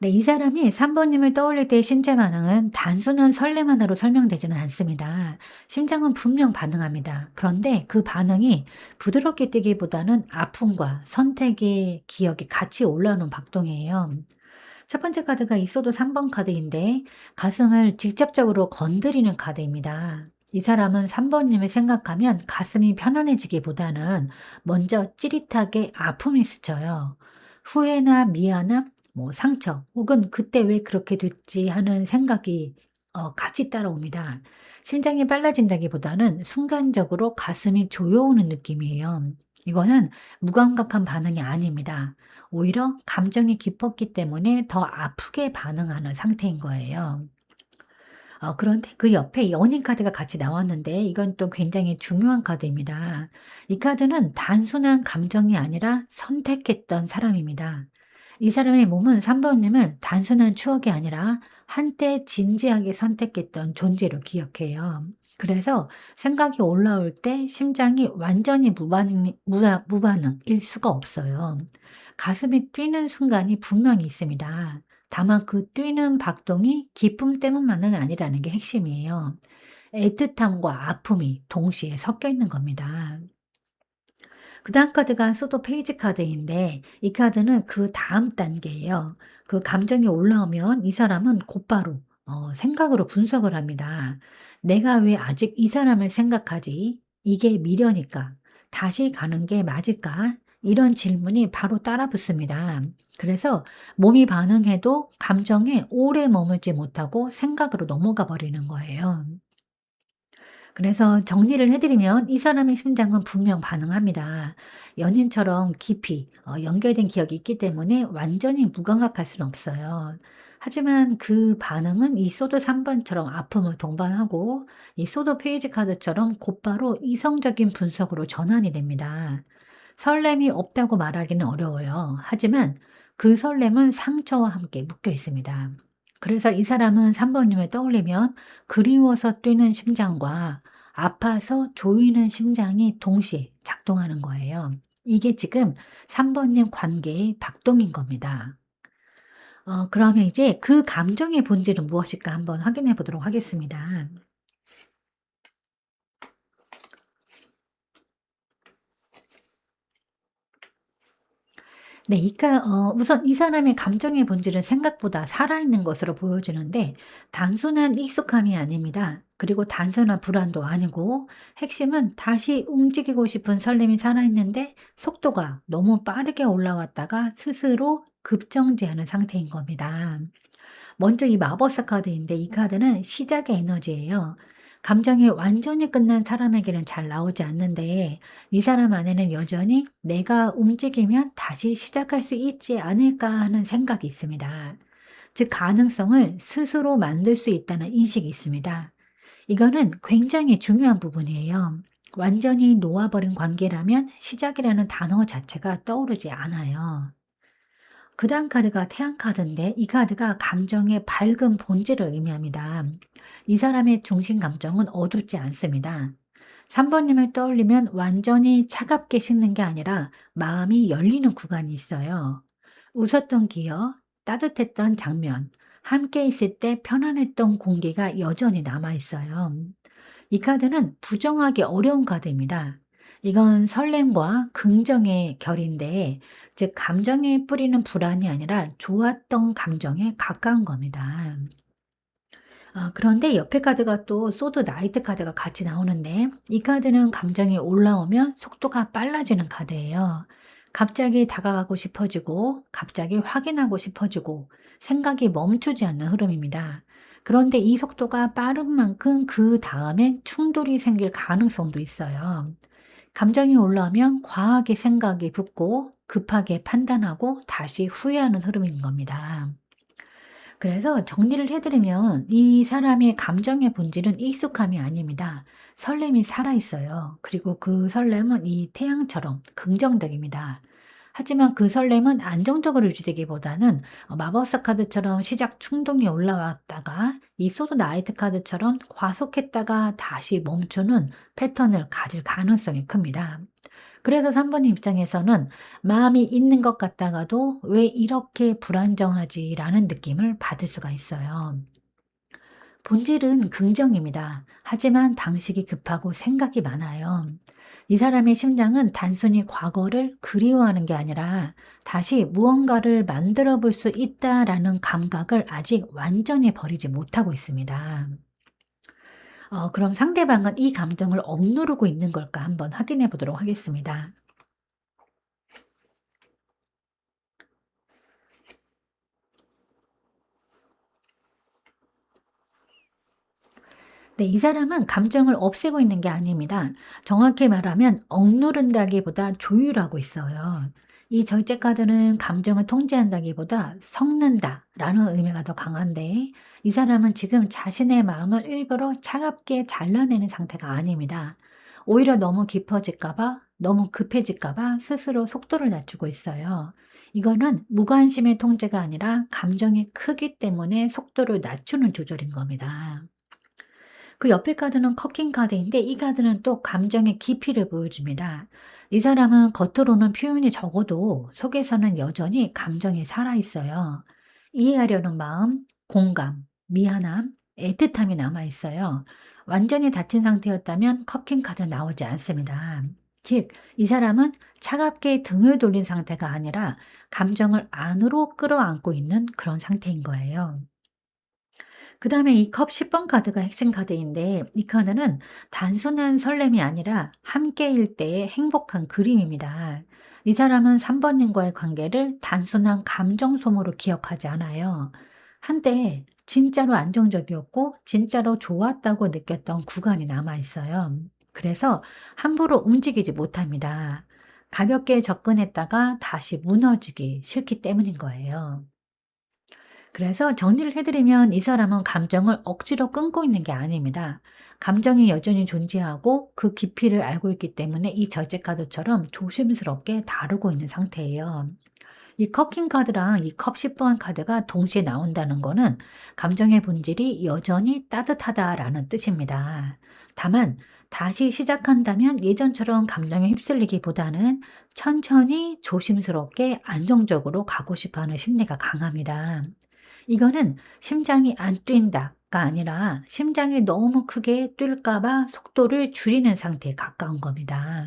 네, 이 사람이 3번님을 떠올릴 때의 신체 반응은 단순한 설렘 하나로 설명되지는 않습니다. 심장은 분명 반응합니다. 그런데 그 반응이 부드럽게 뛰기보다는 아픔과 선택의 기억이 같이 올라오는 박동이에요. 첫 번째 카드가 있어도 3번 카드인데 가슴을 직접적으로 건드리는 카드입니다. 이 사람은 3번님을 생각하면 가슴이 편안해지기보다는 먼저 찌릿하게 아픔이 스쳐요. 후회나 미안함, 상처, 혹은 그때 왜 그렇게 됐지 하는 생각이 같이 따라옵니다. 심장이 빨라진다기보다는 순간적으로 가슴이 조여오는 느낌이에요. 이거는 무감각한 반응이 아닙니다. 오히려 감정이 깊었기 때문에 더 아프게 반응하는 상태인 거예요. 그런데 그 옆에 연인 카드가 같이 나왔는데 이건 또 굉장히 중요한 카드입니다. 이 카드는 단순한 감정이 아니라 선택했던 사람입니다. 이 사람의 몸은 3번님을 단순한 추억이 아니라 한때 진지하게 선택했던 존재로 기억해요. 그래서 생각이 올라올 때 심장이 완전히 무반응일 수가 없어요. 가슴이 뛰는 순간이 분명히 있습니다. 다만 그 뛰는 박동이 기쁨 때문만은 아니라는 게 핵심이에요. 애틋함과 아픔이 동시에 섞여 있는 겁니다. 그다음 카드가 소도 페이지 카드인데 이 카드는 그 다음 단계예요. 그 감정이 올라오면 이 사람은 곧바로 생각으로 분석을 합니다. '내가 왜 아직 이 사람을 생각하지? 이게 미련일까? 다시 가는 게 맞을까?' 이런 질문이 바로 따라 붙습니다. 그래서 몸이 반응해도 감정에 오래 머물지 못하고 생각으로 넘어가 버리는 거예요. 그래서 정리를 해 드리면 이 사람의 심장은 분명 반응합니다. 연인처럼 깊이 연결된 기억이 있기 때문에 완전히 무감각할 수는 없어요. 하지만 그 반응은 이 소드 3 번처럼 아픔을 동반하고 이 소드 페이지 카드처럼 곧바로 이성적인 분석으로 전환이 됩니다. 설렘이 없다고 말하기는 어려워요. 하지만 그 설렘은 상처와 함께 묶여 있습니다. 그래서 이 사람은 3 번님을 떠올리면 그리워서 뛰는 심장과 아파서 조이는 심장이 동시에 작동하는 거예요. 이게 지금 3 번님 관계의 박동인 겁니다. 그러면 이제 그 감정의 본질은 무엇일까 한번 확인해 보도록 하겠습니다. 네. 우선 이 사람의 감정의 본질은 생각보다 살아있는 것으로 보여지는데 단순한 익숙함이 아닙니다. 그리고 단순한 불안도 아니고 핵심은 다시 움직이고 싶은 설렘이 살아있는데 속도가 너무 빠르게 올라왔다가 스스로 급정지하는 상태인 겁니다. 먼저 이 마법사 카드인데 이 카드는 시작의 에너지예요. 감정이 완전히 끝난 사람에게는 잘 나오지 않는데 이 사람 안에는 여전히 '내가 움직이면 다시 시작할 수 있지 않을까.' 하는 생각이 있습니다. 즉 가능성을 스스로 만들 수 있다는 인식이 있습니다. 이거는 굉장히 중요한 부분이에요. 완전히 놓아버린 관계라면 시작이라는 단어 자체가 떠오르지 않아요. 그다음 카드가 태양 카드인데 이 카드가 감정의 밝은 본질을 의미합니다. 이 사람의 중심 감정은 어둡지 않습니다. 3 번님을 떠올리면 완전히 차갑게 식는 게 아니라 마음이 열리는 구간이 있어요. 웃었던 기억, 따뜻했던 장면, 함께 있을 때 편안했던 공기가 여전히 남아 있어요. 이 카드는 부정하기 어려운 카드입니다. 이건 설렘과 긍정의 결인데, 즉, 감정에 뿌리는 불안이 아니라 좋았던 감정에 가까운 겁니다. 그런데 옆에 카드가 또 소드 나이트 카드가 같이 나오는데, 이 카드는 감정이 올라오면 속도가 빨라지는 카드예요. 갑자기 다가가고 싶어지고, 갑자기 확인하고 싶어지고, 생각이 멈추지 않는 흐름입니다. 그런데 이 속도가 빠른 만큼 그 다음엔 충돌이 생길 가능성도 있어요. 감정이 올라오면 과하게 생각이 붙고 급하게 판단하고 다시 후회하는 흐름인 겁니다. 그래서 정리를 해 드리면 이 사람의 감정의 본질은 익숙함이 아닙니다. 설렘이 살아 있어요. 그리고 그 설렘은 이 태양처럼 긍정적입니다. 하지만 그 설렘은 안정적으로 유지되기보다는 마법사 카드처럼 시작 충동이 올라왔다가 이 소드 나이트 카드처럼 과속했다가 다시 멈추는 패턴을 가질 가능성이 큽니다. 그래서 3 번님 입장에서는 마음이 있는 것 같다가도 '왜 이렇게 불안정하지?'라는 느낌을 받을 수가 있어요. 본질은 긍정입니다. 하지만 방식이 급하고 생각이 많아요. 이 사람의 심장은 단순히 과거를 그리워하는 게 아니라 다시 무언가를 만들어 볼 수 있다라는 감각을 아직 완전히 버리지 못하고 있습니다. 그럼 상대방은 이 감정을 억누르고 있는 걸까 한번 확인해 보도록 하겠습니다. 네, 이 사람은 감정을 없애고 있는 게 아닙니다. 정확히 말하면 억누른다기보다 조율하고 있어요. 이 절제 카드는 감정을 통제한다기보다 섞는다라는 의미가 더 강한데 이 사람은 지금 자신의 마음을 일부러 차갑게 잘라내는 상태가 아닙니다. 오히려 너무 깊어질까 봐, 너무 급해질까 봐 스스로 속도를 낮추고 있어요. 이거는 무관심의 통제가 아니라 감정이 크기 때문에 속도를 낮추는 조절인 겁니다. 그 옆에 카드는 커킹 카드인데 이 카드는 또 감정의 깊이를 보여줍니다. 이 사람은 겉으로는 표현이 적어도 속에서는 여전히 감정이 살아있어요. 이해하려는 마음, 공감, 미안함, 애틋함이 남아있어요. 완전히 닫힌 상태였다면 커킹 카드는 나오지 않습니다. 즉, 이 사람은 차갑게 등을 돌린 상태가 아니라 감정을 안으로 끌어안고 있는 그런 상태인 거예요. 그다음에 이 컵 10번 카드가 핵심 카드인데 이 카드는 단순한 설렘이 아니라 함께일 때의 행복한 그림입니다. 이 사람은 3번 님과의 관계를 단순한 감정 소모로 기억하지 않아요. 한때 진짜로 안정적이었고 진짜로 좋았다고 느꼈던 구간이 남아 있어요. 그래서 함부로 움직이지 못합니다. 가볍게 접근했다가 다시 무너지기 싫기 때문인 거예요. 그래서 정리를 해 드리면 이 사람은 감정을 억지로 끊고 있는 게 아닙니다. 감정이 여전히 존재하고 그 깊이를 알고 있기 때문에 이 절제 카드처럼 조심스럽게 다루고 있는 상태예요. 이 컵킹 카드랑 이 컵 10번 카드가 동시에 나온다는 거는 감정의 본질이 여전히 따뜻하다라는 뜻입니다. 다만 다시 시작한다면 예전처럼 감정에 휩쓸리기보다는 천천히 조심스럽게 안정적으로 가고 싶어 하는 심리가 강합니다. 이거는 심장이 안 뛴다가 아니라 심장이 너무 크게 뛸까 봐 속도를 줄이는 상태에 가까운 겁니다.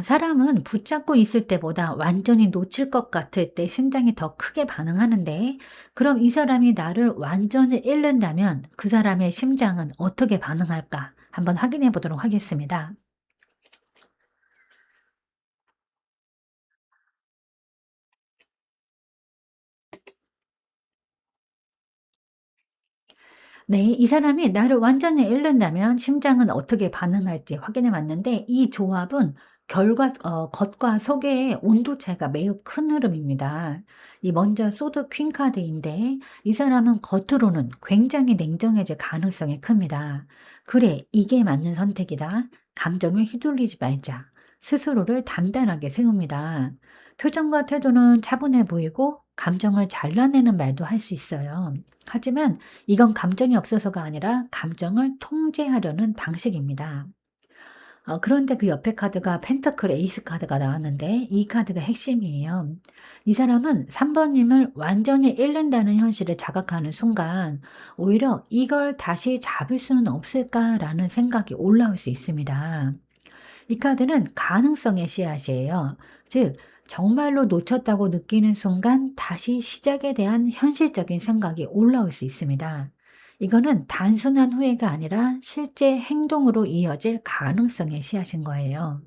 사람은 붙잡고 있을 때보다 완전히 놓칠 것 같을 때 심장이 더 크게 반응하는데, 그럼 이 사람이 나를 완전히 잃는다면 그 사람의 심장은 어떻게 반응할까? 한번 확인해 보도록 하겠습니다. 네, 이 사람이 나를 완전히 잃는다면 심장은 어떻게 반응할지 확인해 봤는데 이 조합은 겉과 속의 온도 차이가 매우 큰 흐름입니다. 이 먼저 소드 퀸 카드인데 이 사람은 겉으로는 굉장히 냉정해질 가능성이 큽니다. 그래, 이게 맞는 선택이다. 감정에 휘둘리지 말자. 스스로를 단단하게 세웁니다. 표정과 태도는 차분해 보이고 감정을 잘라내는 말도 할 수 있어요. 하지만 이건 감정이 없어서가 아니라 감정을 통제하려는 방식입니다. 그런데 그 옆에 카드가 펜터클 에이스 카드가 나왔는데 이 카드가 핵심이에요. 이 사람은 3번 님을 완전히 잃는다는 현실을 자각하는 순간 오히려 '이걸 다시 잡을 수는 없을까?'라는 생각이 올라올 수 있습니다. 이 카드는 가능성의 씨앗이에요. 즉, 정말로 놓쳤다고 느끼는 순간 다시 시작에 대한 현실적인 생각이 올라올 수 있습니다. 이거는 단순한 후회가 아니라 실제 행동으로 이어질 가능성의 씨앗인 거예요.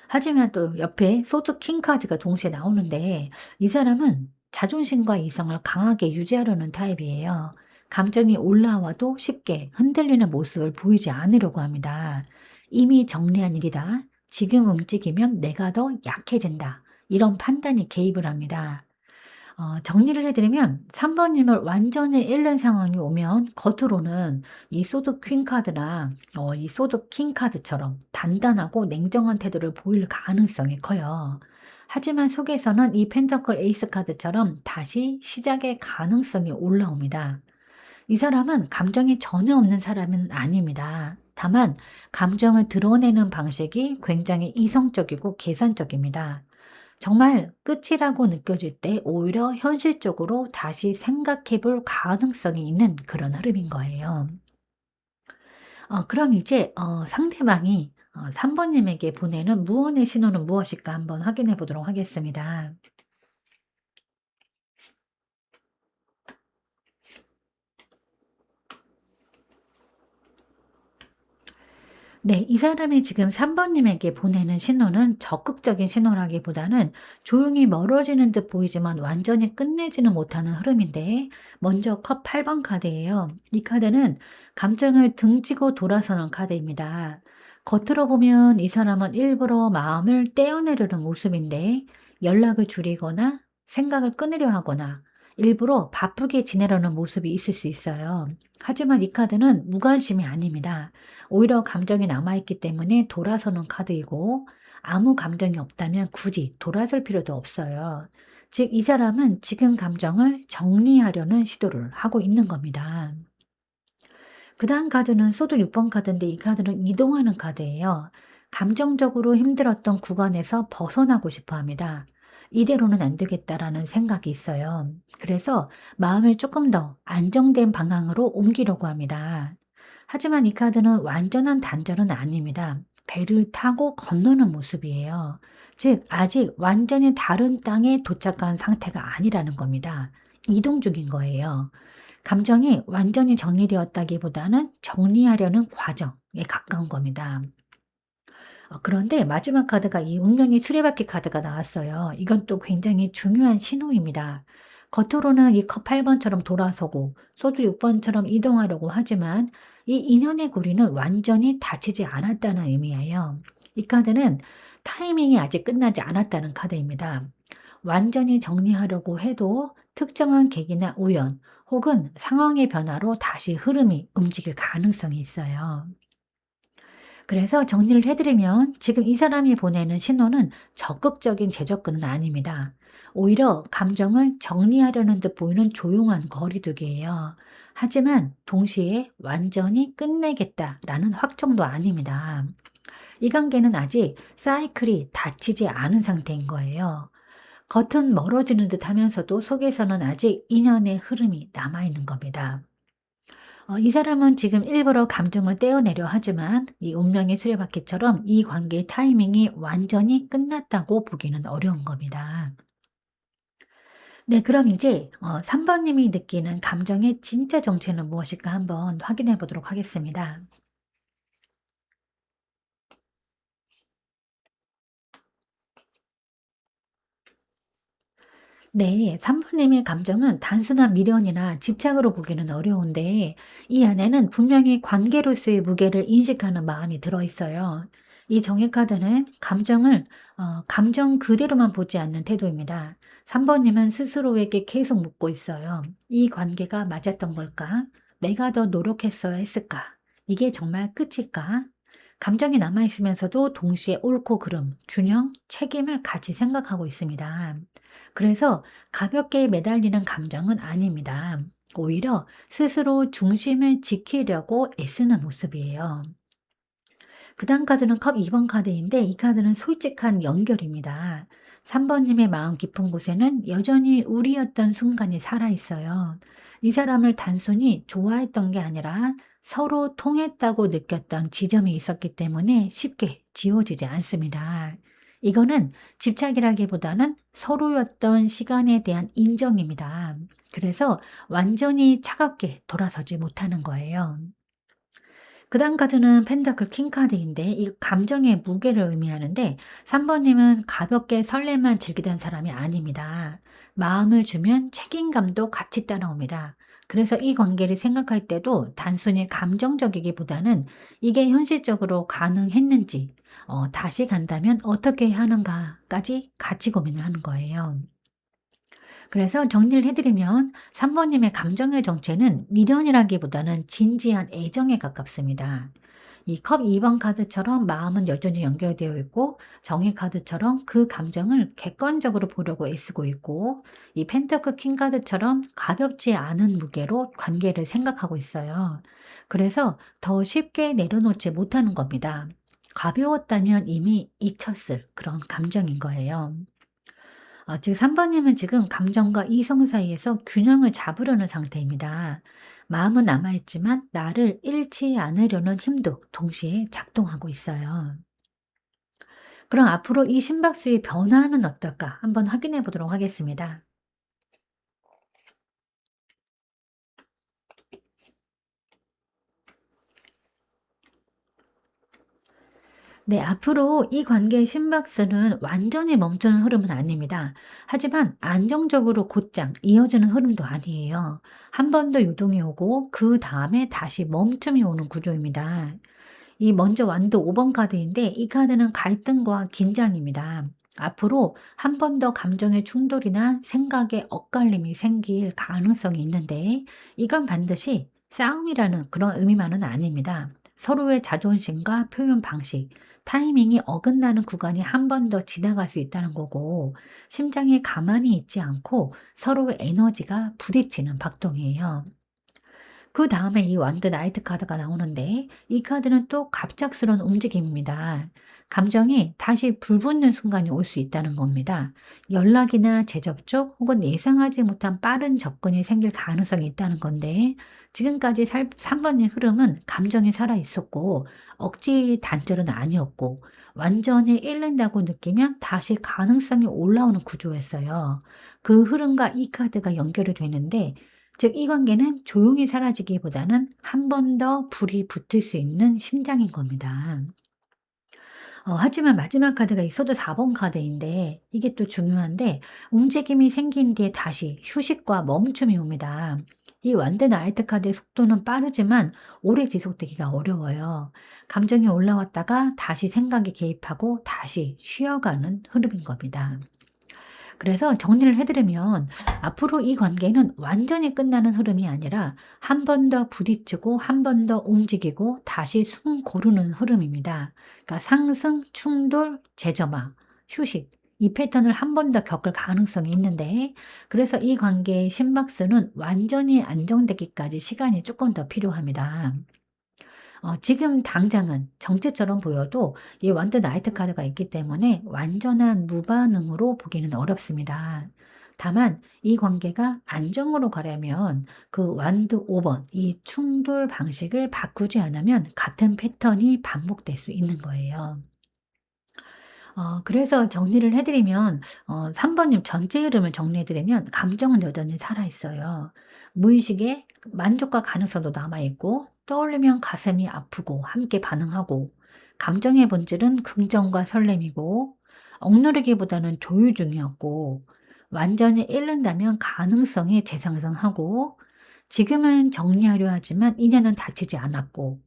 하지만 또 옆에 소드 킹 카드가 동시에 나오는데 이 사람은 자존심과 이성을 강하게 유지하려는 타입이에요. 감정이 올라와도 쉽게 흔들리는 모습을 보이지 않으려고 합니다. 이미 정리한 일이다. 지금 움직이면 내가 더 약해진다. 이런 판단이 개입을 합니다. 정리를 해드리면 3번 님을 완전히 잃는 상황이 오면 겉으로는 이 소드 퀸 카드나 이 소드 킹 카드처럼 단단하고 냉정한 태도를 보일 가능성이 커요. 하지만 속에서는 이 펜터클 에이스 카드처럼 다시 시작의 가능성이 올라옵니다. 이 사람은 감정이 전혀 없는 사람은 아닙니다. 다만 감정을 드러내는 방식이 굉장히 이성적이고 계산적입니다. 정말 끝이라고 느껴질 때 오히려 현실적으로 다시 생각해 볼 가능성이 있는 그런 흐름인 거예요. 그럼 이제 상대방이 3번 님에게 보내는 무언의 신호는 무엇일까 한번 확인해 보도록 하겠습니다. 네. 이 사람이 지금 3번 님에게 보내는 신호는 적극적인 신호라기보다는 조용히 멀어지는 듯 보이지만 완전히 끝내지는 못하는 흐름인데, 먼저 컵 8번 카드예요. 이 카드는 감정을 등지고 돌아서는 카드입니다. 겉으로 보면 이 사람은 일부러 마음을 떼어내려는 모습인데 연락을 줄이거나 생각을 끊으려 하거나 일부러 바쁘게 지내려는 모습이 있을 수 있어요. 하지만 이 카드는 무관심이 아닙니다. 오히려 감정이 남아있기 때문에 돌아서는 카드이고, 아무 감정이 없다면 굳이 돌아설 필요도 없어요. 즉, 이 사람은 지금 감정을 정리하려는 시도를 하고 있는 겁니다. 그 다음 카드는 소드 6번 카드인데 이 카드는 이동하는 카드예요. 감정적으로 힘들었던 구간에서 벗어나고 싶어 합니다. 이대로는 안 되겠다라는 생각이 있어요. 그래서 마음을 조금 더 안정된 방향으로 옮기려고 합니다. 하지만 이 카드는 완전한 단절은 아닙니다. 배를 타고 건너는 모습이에요. 즉, 아직 완전히 다른 땅에 도착한 상태가 아니라는 겁니다. 이동 중인 거예요. 감정이 완전히 정리되었다기보다는 정리하려는 과정에 가까운 겁니다. 그런데 마지막 카드가 이 운명의 수레바퀴 카드가 나왔어요. 이건 또 굉장히 중요한 신호입니다. 겉으로는 이 컵 8번처럼 돌아서고 소드 6번처럼 이동하려고 하지만 이 인연의 고리는 완전히 닫히지 않았다는 의미예요. 이 카드는 타이밍이 아직 끝나지 않았다는 카드입니다. 완전히 정리하려고 해도 특정한 계기나 우연 혹은 상황의 변화로 다시 흐름이 움직일 가능성이 있어요. 그래서 정리를 해드리면 지금 이 사람이 보내는 신호는 적극적인 재접근은 아닙니다. 오히려 감정을 정리하려는 듯 보이는 조용한 거리두기예요. 하지만 동시에 완전히 끝내겠다라는 확정도 아닙니다. 이 관계는 아직 사이클이 닫히지 않은 상태인 거예요. 겉은 멀어지는 듯 하면서도 속에서는 아직 인연의 흐름이 남아있는 겁니다. 이 사람은 지금 일부러 감정을 떼어내려 하지만 이 운명의 수레바퀴처럼 이 관계의 타이밍이 완전히 끝났다고 보기는 어려운 겁니다. 네, 그럼 이제 3번 님이 느끼는 감정의 진짜 정체는 무엇일까 한번 확인해 보도록 하겠습니다. 네, 3번님의 감정은 단순한 미련이나 집착으로 보기는 어려운데 이 안에는 분명히 관계로서의 무게를 인식하는 마음이 들어있어요. 이 정의 카드는 감정을 감정 그대로만 보지 않는 태도입니다. 3번님은 스스로에게 계속 묻고 있어요. 이 관계가 맞았던 걸까? 내가 더 노력했어야 했을까? 이게 정말 끝일까? 감정이 남아있으면서도 동시에 옳고 그름, 균형, 책임을 같이 생각하고 있습니다. 그래서 가볍게 매달리는 감정은 아닙니다. 오히려 스스로 중심을 지키려고 애쓰는 모습이에요. 그 다음 카드는 컵 2번 카드인데 이 카드는 솔직한 연결입니다. 3번님의 마음 깊은 곳에는 여전히 우리였던 순간이 살아있어요. 이 사람을 단순히 좋아했던 게 아니라 서로 통했다고 느꼈던 지점이 있었기 때문에 쉽게 지워지지 않습니다. 이거는 집착이라기보다는 서로였던 시간에 대한 인정입니다. 그래서 완전히 차갑게 돌아서지 못하는 거예요. 그다음 카드는 펜타클 킹 카드인데 이 감정의 무게를 의미하는데 3번 님은 가볍게 설렘만 즐기던 사람이 아닙니다. 마음을 주면 책임감도 같이 따라옵니다. 그래서 이 관계를 생각할 때도 단순히 감정적이기보다는 이게 현실적으로 가능했는지, 다시 간다면 어떻게 해야 하는가까지 같이 고민을 하는 거예요. 그래서 정리를 해드리면 3번 님의 감정의 정체는 미련이라기보다는 진지한 애정에 가깝습니다. 이 컵 2번 카드처럼 마음은 여전히 연결되어 있고 정의 카드처럼 그 감정을 객관적으로 보려고 애쓰고 있고 이 펜타클 킹 카드처럼 가볍지 않은 무게로 관계를 생각하고 있어요. 그래서 더 쉽게 내려놓지 못하는 겁니다. 가벼웠다면 이미 잊혔을 그런 감정인 거예요. 즉 3번 님은 지금 감정과 이성 사이에서 균형을 잡으려는 상태입니다. 마음은 남아 있지만 나를 잃지 않으려는 힘도 동시에 작동하고 있어요. 그럼 앞으로 이 심박수의 변화는 어떨까 한번 확인해 보도록 하겠습니다. 네, 앞으로 이 관계의 심박수는 완전히 멈추는 흐름은 아닙니다. 하지만 안정적으로 곧장 이어지는 흐름도 아니에요. 한 번 더 유동이 오고 그 다음에 다시 멈춤이 오는 구조입니다. 이 먼저 완드 5번 카드인데 이 카드는 갈등과 긴장입니다. 앞으로 한 번 더 감정의 충돌이나 생각의 엇갈림이 생길 가능성이 있는데 이건 반드시 싸움이라는 그런 의미만은 아닙니다. 서로의 자존심과 표현 방식, 타이밍이 어긋나는 구간이 한 번 더 지나갈 수 있다는 거고 심장이 가만히 있지 않고 서로의 에너지가 부딪히는 박동이에요. 그 다음에 이 완드 나이트 카드가 나오는데 이 카드는 또 갑작스러운 움직임입니다. 감정이 다시 불붙는 순간이 올 수 있다는 겁니다. 연락이나 재접촉 혹은 예상하지 못한 빠른 접근이 생길 가능성이 있다는 건데 지금까지 3번의 흐름은 감정이 살아 있었고 억지 단절은 아니었고 완전히 잃는다고 느끼면 다시 가능성이 올라오는 구조였어요. 그 흐름과 이 카드가 연결이 되는데 즉 이 관계는 조용히 사라지기보다는 한 번 더 불이 붙을 수 있는 심장인 겁니다. 하지만 마지막 카드가 이 소드 4번 카드인데 이게 또 중요한데 움직임이 생긴 뒤에 다시 휴식과 멈춤이 옵니다. 이 완드 나이트 카드의 속도는 빠르지만 오래 지속되기가 어려워요. 감정이 올라왔다가 다시 생각이 개입하고 다시 쉬어가는 흐름인 겁니다. 그래서 정리를 해 드리면 앞으로 이 관계는 완전히 끝나는 흐름이 아니라 한 번 더 부딪히고 한 번 더 움직이고 다시 숨 고르는 흐름입니다. 그러니까 상승, 충돌, 재점화, 휴식 이 패턴을 한 번 더 겪을 가능성이 있는데 그래서 이 관계의 심박수는 완전히 안정되기까지 시간이 조금 더 필요합니다. 지금 당장은 정체처럼 보여도 이 완드 나이트 카드가 있기 때문에 완전한 무반응으로 보기는 어렵습니다. 다만 이 관계가 안정으로 가려면 그 완드 5번 이 충돌 방식을 바꾸지 않으면 같은 패턴이 반복될 수 있는 거예요. 그래서 정리를 해 드리면 3 번님 전체 흐름을 정리해 드리면 감정은 여전히 살아 있어요. 무의식에 만족과 가능성도 남아 있고 떠올리면 가슴이 아프고 함께 반응하고 감정의 본질은 긍정과 설렘이고 억누르기보다는 조율 중이었고 완전히 잃는다면 가능성이 재상승하고 지금은 정리하려 하지만 인연은 닥치지 않았고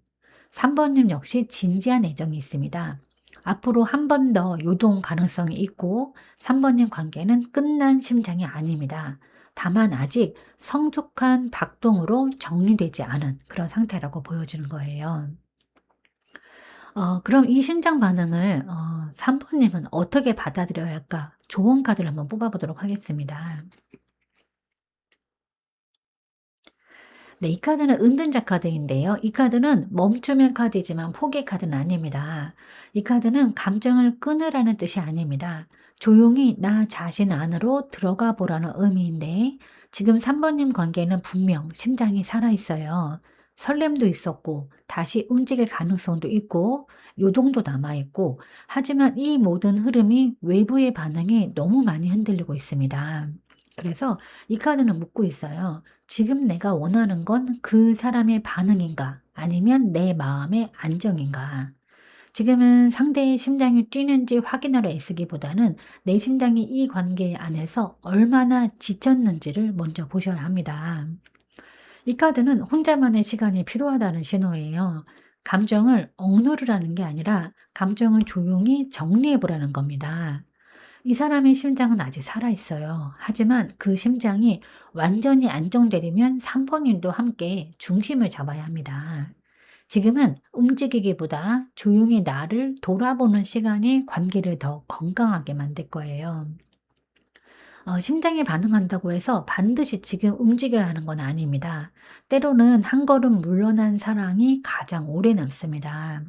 3 번님 역시 진지한 애정이 있습니다. 앞으로 한 번 더 요동 가능성이 있고 3 번님 관계는 끝난 심장이 아닙니다. 다만 아직 성숙한 박동으로 정리되지 않은 그런 상태라고 보여지는 거예요. 그럼 이 심장 반응을 3 번님은 어떻게 받아들여야 할까? 조언 카드를 한번 뽑아 보도록 하겠습니다. 네, 이 카드는 은둔자 카드인데요. 이 카드는 멈춤의 카드이지만 포기 카드는 아닙니다. 이 카드는 감정을 끊으라는 뜻이 아닙니다. 조용히 나 자신 안으로 들어가 보라는 의미인데 지금 3번님 관계는 분명 심장이 살아있어요. 설렘도 있었고 다시 움직일 가능성도 있고 요동도 남아있고 하지만 이 모든 흐름이 외부의 반응에 너무 많이 흔들리고 있습니다. 그래서 이 카드는 묻고 있어요. 지금 내가 원하는 건 그 사람의 반응인가? 아니면 내 마음의 안정인가? 지금은 상대의 심장이 뛰는지 확인하려 애쓰기보다는 내 심장이 이 관계 안에서 얼마나 지쳤는지를 먼저 보셔야 합니다. 이 카드는 혼자만의 시간이 필요하다는 신호예요. 감정을 억누르라는 게 아니라 감정을 조용히 정리해 보라는 겁니다. 이 사람의 심장은 아직 살아있어요. 하지만 그 심장이 완전히 안정되려면 3번님도 함께 중심을 잡아야 합니다. 지금은 움직이기보다 조용히 나를 돌아보는 시간이 관계를 더 건강하게 만들 거예요. 심장이 반응한다고 해서 반드시 지금 움직여야 하는 건 아닙니다. 때로는 한 걸음 물러난 사랑이 가장 오래 남습니다.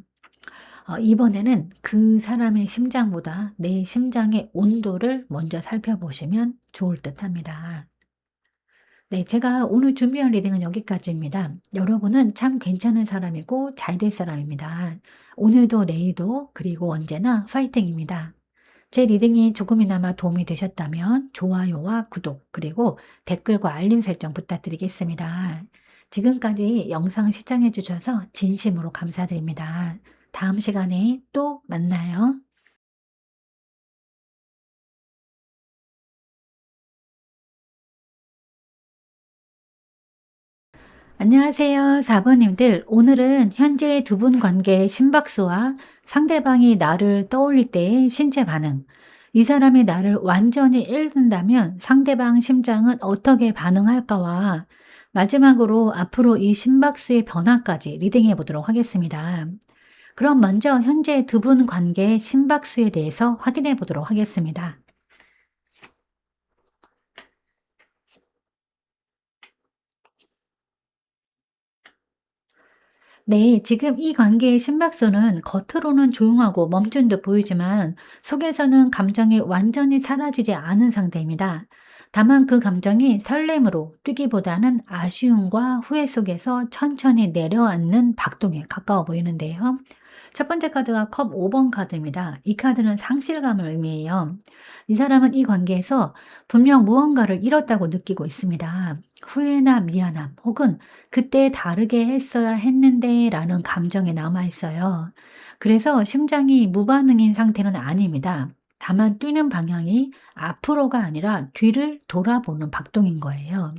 이번에는 그 사람의 심장보다 내 심장의 온도를 먼저 살펴보시면 좋을 듯합니다. 네, 제가 오늘 준비한 리딩은 여기까지입니다. 여러분은 참 괜찮은 사람이고 잘 될 사람입니다. 오늘도 내일도 그리고 언제나 파이팅입니다. 제 리딩이 조금이나마 도움이 되셨다면 좋아요와 구독 그리고 댓글과 알림 설정 부탁드리겠습니다. 지금까지 영상 시청해 주셔서 진심으로 감사드립니다. 다음 시간에 또 만나요. 안녕하세요. 4번님들. 오늘은 현재 두 분 관계의 심박수와 상대방이 나를 떠올릴 때의 신체 반응, 이 사람이 나를 완전히 잃는다면 상대방 심장은 어떻게 반응할까와 마지막으로 앞으로 이 심박수의 변화까지 리딩해 보도록 하겠습니다. 그럼 먼저 현재 두 분 관계의 심박수에 대해서 확인해 보도록 하겠습니다. 네, 지금 이 관계의 심박수는 겉으로는 조용하고 멈춘 듯 보이지만 속에서는 감정이 완전히 사라지지 않은 상태입니다. 다만 그 감정이 설렘으로 뛰기보다는 아쉬움과 후회 속에서 천천히 내려앉는 박동에 가까워 보이는데요. 첫 번째 카드가 컵 5번 카드입니다. 이 카드는 상실감을 의미해요. 이 사람은 이 관계에서 분명 무언가를 잃었다고 느끼고 있습니다. 후회나 미안함 혹은 그때 다르게 했어야 했는데 라는 감정이 남아 있어요. 그래서 심장이 무반응인 상태는 아닙니다. 다만 뛰는 방향이 앞으로가 아니라 뒤를 돌아보는 박동인 거예요.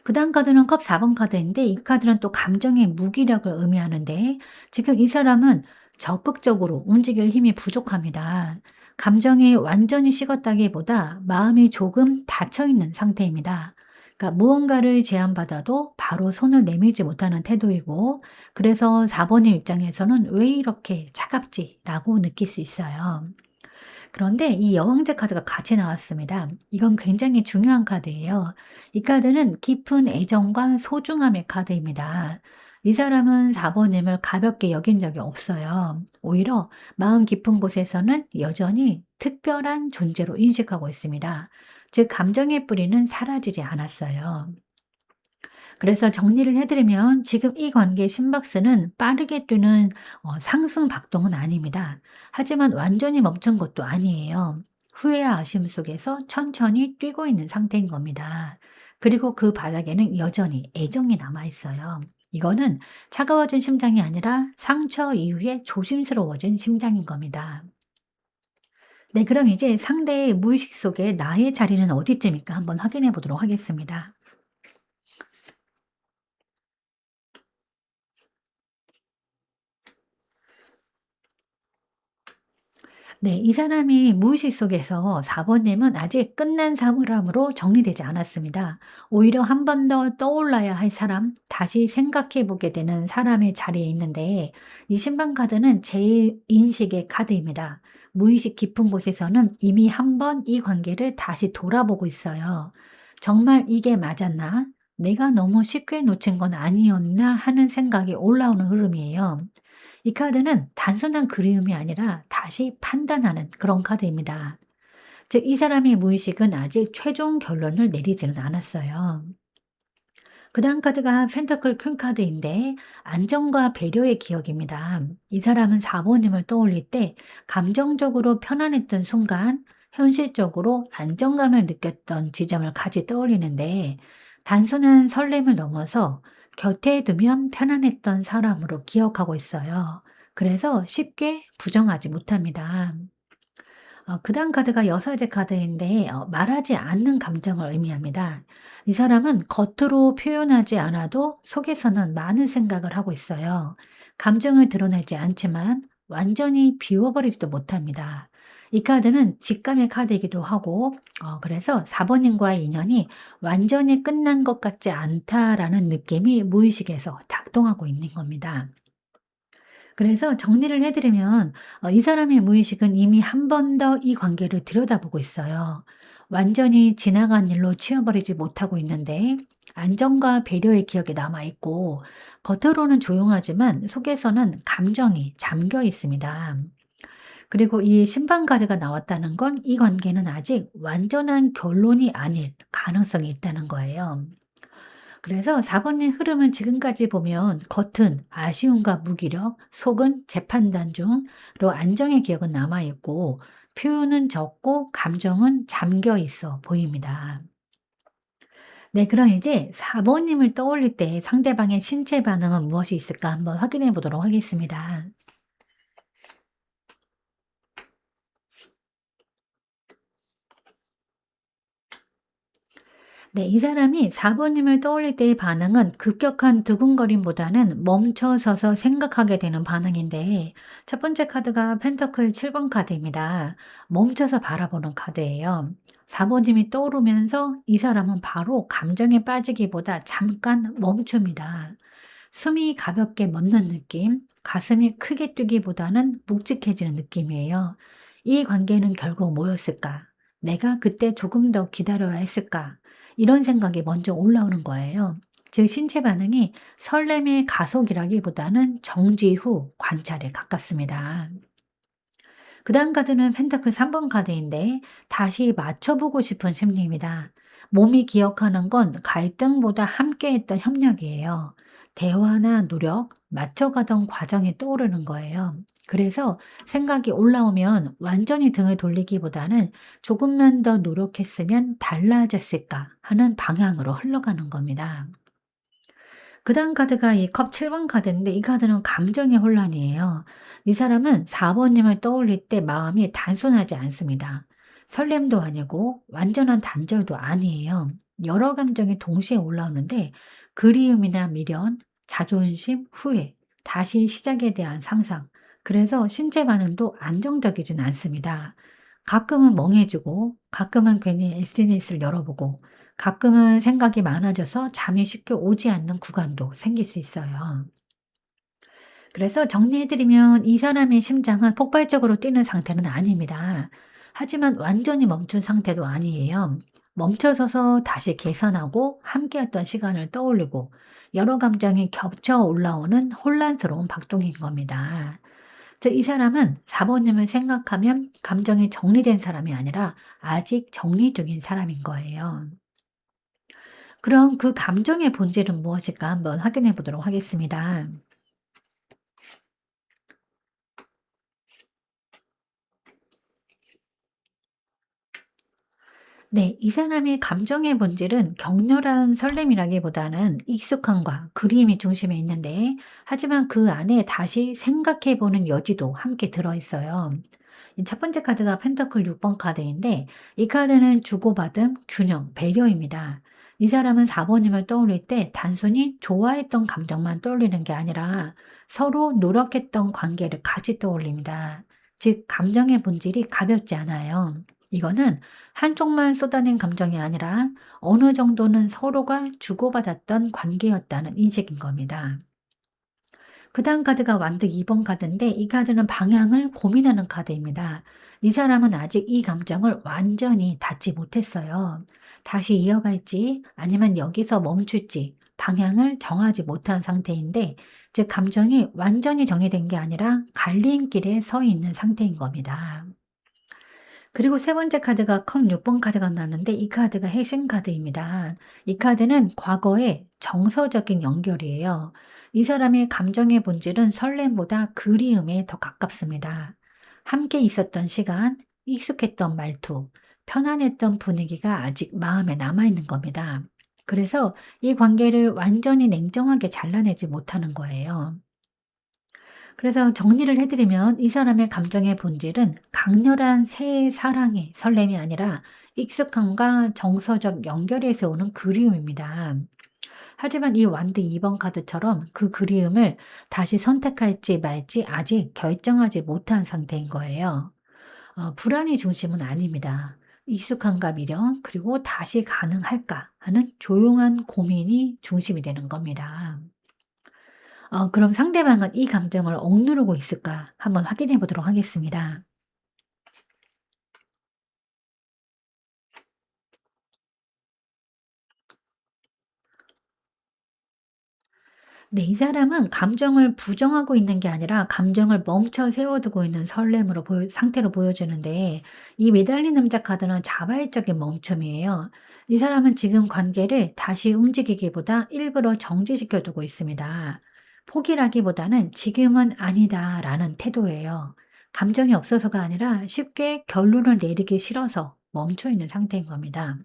그 다음 카드는 컵 4번 카드인데 이 카드는 또 감정의 무기력을 의미하는데 지금 이 사람은 적극적으로 움직일 힘이 부족합니다. 감정이 완전히 식었다기보다 마음이 조금 닫혀 있는 상태입니다. 그러니까 무언가를 제안받아도 바로 손을 내밀지 못하는 태도이고 그래서 4번님 입장에서는 왜 이렇게 차갑지라고 느낄 수 있어요. 그런데 이 여왕제 카드가 같이 나왔습니다. 이건 굉장히 중요한 카드예요. 이 카드는 깊은 애정과 소중함의 카드입니다. 이 사람은 4번님을 가볍게 여긴 적이 없어요. 오히려 마음 깊은 곳에서는 여전히 특별한 존재로 인식하고 있습니다. 즉, 감정의 뿌리는 사라지지 않았어요. 그래서 정리를 해드리면 지금 이 관계의 심박수는 빠르게 뛰는 상승 박동은 아닙니다. 하지만 완전히 멈춘 것도 아니에요. 후회와 아쉬움 속에서 천천히 뛰고 있는 상태인 겁니다. 그리고 그 바닥에는 여전히 애정이 남아 있어요. 이거는 차가워진 심장이 아니라 상처 이후에 조심스러워진 심장인 겁니다. 네, 그럼 이제 상대의 무의식 속에 나의 자리는 어디쯤일까 한번 확인해 보도록 하겠습니다. 네. 이 사람이 무의식 속에서 4 번님은 아직 끝난 사물함으로 정리되지 않았습니다. 오히려 한 번 더 떠올라야 할 사람, 다시 생각해 보게 되는 사람의 자리에 있는데 이 신방 카드는 재인식의 카드입니다. 무의식 깊은 곳에서는 이미 한 번 이 관계를 다시 돌아보고 있어요. '정말 이게 맞았나? 내가 너무 쉽게 놓친 건 아니었나?' 하는 생각이 올라오는 흐름이에요. 이 카드는 단순한 그리움이 아니라 다시 판단하는 그런 카드입니다. 즉, 이 사람의 무의식은 아직 최종 결론을 내리지는 않았어요. 그 다음 카드가 펜터클 퀸 카드인데 안정과 배려의 기억입니다. 이 사람은 4번님을 떠올릴 때 감정적으로 편안했던 순간 현실적으로 안정감을 느꼈던 지점을 같이 떠올리는데 단순한 설렘을 넘어서 곁에 두면 편안했던 사람으로 기억하고 있어요. 그래서 쉽게 부정하지 못합니다. 그다음 카드가 여사제 카드인데 말하지 않는 감정을 의미합니다. 이 사람은 겉으로 표현하지 않아도 속에서는 많은 생각을 하고 있어요. 감정을 드러내지 않지만 완전히 비워버리지도 못합니다. 이 카드는 직감의 카드이기도 하고 그래서 4번님과의 인연이 완전히 끝난 것 같지 않다라는 느낌이 무의식에서 작동하고 있는 겁니다. 그래서 정리를 해 드리면 이 사람의 무의식은 이미 한 번 더 이 관계를 들여다보고 있어요. 완전히 지나간 일로 치워버리지 못하고 있는데 안정과 배려의 기억이 남아 있고 겉으로는 조용하지만 속에서는 감정이 잠겨 있습니다. 그리고 이 심판 카드가 나왔다는 건 이 관계는 아직 완전한 결론이 아닐 가능성이 있다는 거예요. 그래서 4 번의 흐름은 지금까지 보면 겉은 아쉬움과 무기력, 속은 재판단 중으로 안정의 기억은 남아 있고 표현은 적고 감정은 잠겨 있어 보입니다. 네, 그럼 이제 4 번님을 떠올릴 때 상대방의 신체 반응은 무엇이 있을까 한번 확인해 보도록 하겠습니다. 네, 이 사람이 4 번님을 떠올릴 때의 반응은 급격한 두근거림보다는 멈춰서서 생각하게 되는 반응인데 첫 번째 카드가 펜터클 7번 카드입니다. 멈춰서 바라보는 카드예요. 4 번님이 떠오르면서 이 사람은 바로 감정에 빠지기보다 잠깐 멈춥니다. 숨이 가볍게 멎는 느낌, 가슴이 크게 뛰기보다는 묵직해지는 느낌이에요. 이 관계는 결국 뭐였을까? 내가 그때 조금 더 기다려야 했을까? 이런 생각이 먼저 올라오는 거예요. 즉 신체 반응이 설렘의 가속이라기보다는 정지 후 관찰에 가깝습니다. 그다음 카드는 펜타클 3번 카드인데 다시 맞춰보고 싶은 심리입니다. 몸이 기억하는 건 갈등보다 함께했던 협력이에요. 대화나 노력, 맞춰가던 과정이 떠오르는 거예요. 그래서 생각이 올라오면 완전히 등을 돌리기보다는 조금만 더 노력했으면 달라졌을까 하는 방향으로 흘러가는 겁니다. 그다음 카드가 이 컵 7번 카드인데 이 카드는 감정의 혼란이에요. 이 사람은 4 번님을 떠올릴 때 마음이 단순하지 않습니다. 설렘도 아니고 완전한 단절도 아니에요. 여러 감정이 동시에 올라오는데 그리움이나 미련, 자존심, 후회, 다시 시작에 대한 상상, 그래서 신체 반응도 안정적이진 않습니다. 가끔은 멍해지고 가끔은 괜히 SNS를 열어보고 가끔은 생각이 많아져서 잠이 쉽게 오지 않는 구간도 생길 수 있어요. 그래서 정리해드리면 이 사람의 심장은 폭발적으로 뛰는 상태는 아닙니다. 하지만 완전히 멈춘 상태도 아니에요. 멈춰서서 다시 계산하고 함께했던 시간을 떠올리고 여러 감정이 겹쳐 올라오는 혼란스러운 박동인 겁니다. 즉, 이 사람은 4번님을 생각하면 감정이 정리된 사람이 아니라 아직 정리 중인 사람인 거예요. 그럼 그 감정의 본질은 무엇일까 한번 확인해 보도록 하겠습니다. 네, 이 사람의 감정의 본질은 격렬한 설렘이라기보다는 익숙함과 그리움이 중심에 있는데, 하지만 그 안에 다시 생각해 보는 여지도 함께 들어 있어요. 이 첫 번째 카드가 펜터클 6번 카드인데, 이 카드는 주고받음, 균형, 배려입니다. 이 사람은 4번님을 떠올릴 때 단순히 좋아했던 감정만 떠올리는 게 아니라 서로 노력했던 관계를 같이 떠올립니다. 즉, 감정의 본질이 가볍지 않아요. 이거는 한쪽만 쏟아낸 감정이 아니라 어느 정도는 서로가 주고받았던 관계였다는 인식인 겁니다. 그다음 카드가 완드 2번 카드인데 이 카드는 방향을 고민하는 카드입니다. 이 사람은 아직 이 감정을 완전히 닫지 못했어요. 다시 이어갈지 아니면 여기서 멈출지 방향을 정하지 못한 상태인데, 즉 감정이 완전히 정리된 게 아니라 갈림길에 서 있는 상태인 겁니다. 그리고 세 번째 카드가 컵 6번 카드가 나왔는데 이 카드가 핵심 카드입니다. 이 카드는 과거의 정서적인 연결이에요. 이 사람의 감정의 본질은 설렘보다 그리움에 더 가깝습니다. 함께 있었던 시간, 익숙했던 말투, 편안했던 분위기가 아직 마음에 남아있는 겁니다. 그래서 이 관계를 완전히 냉정하게 잘라내지 못하는 거예요. 그래서 정리를 해 드리면 이 사람의 감정의 본질은 강렬한 새 사랑의 설렘이 아니라 익숙함과 정서적 연결에서 오는 그리움입니다. 하지만 이 완드 2번 카드처럼 그 그리움을 다시 선택할지 말지 아직 결정하지 못한 상태인 거예요. 불안이 중심은 아닙니다. 익숙함과 미련, 그리고 다시 가능할까 하는 조용한 고민이 중심이 되는 겁니다. 그럼 상대방은 이 감정을 억누르고 있을까 한번 확인해 보도록 하겠습니다. 네, 이 사람은 감정을 부정하고 있는 게 아니라 감정을 멈춰 세워두고 있는 설렘으로 상태로 보여주는데, 이 매달린 남자 카드는 자발적인 멈춤이에요. 이 사람은 지금 관계를 다시 움직이기보다 일부러 정지시켜 두고 있습니다. 포기라기보다는 지금은 아니다라는 태도예요. 감정이 없어서가 아니라 쉽게 결론을 내리기 싫어서 멈춰 있는 상태인 겁니다.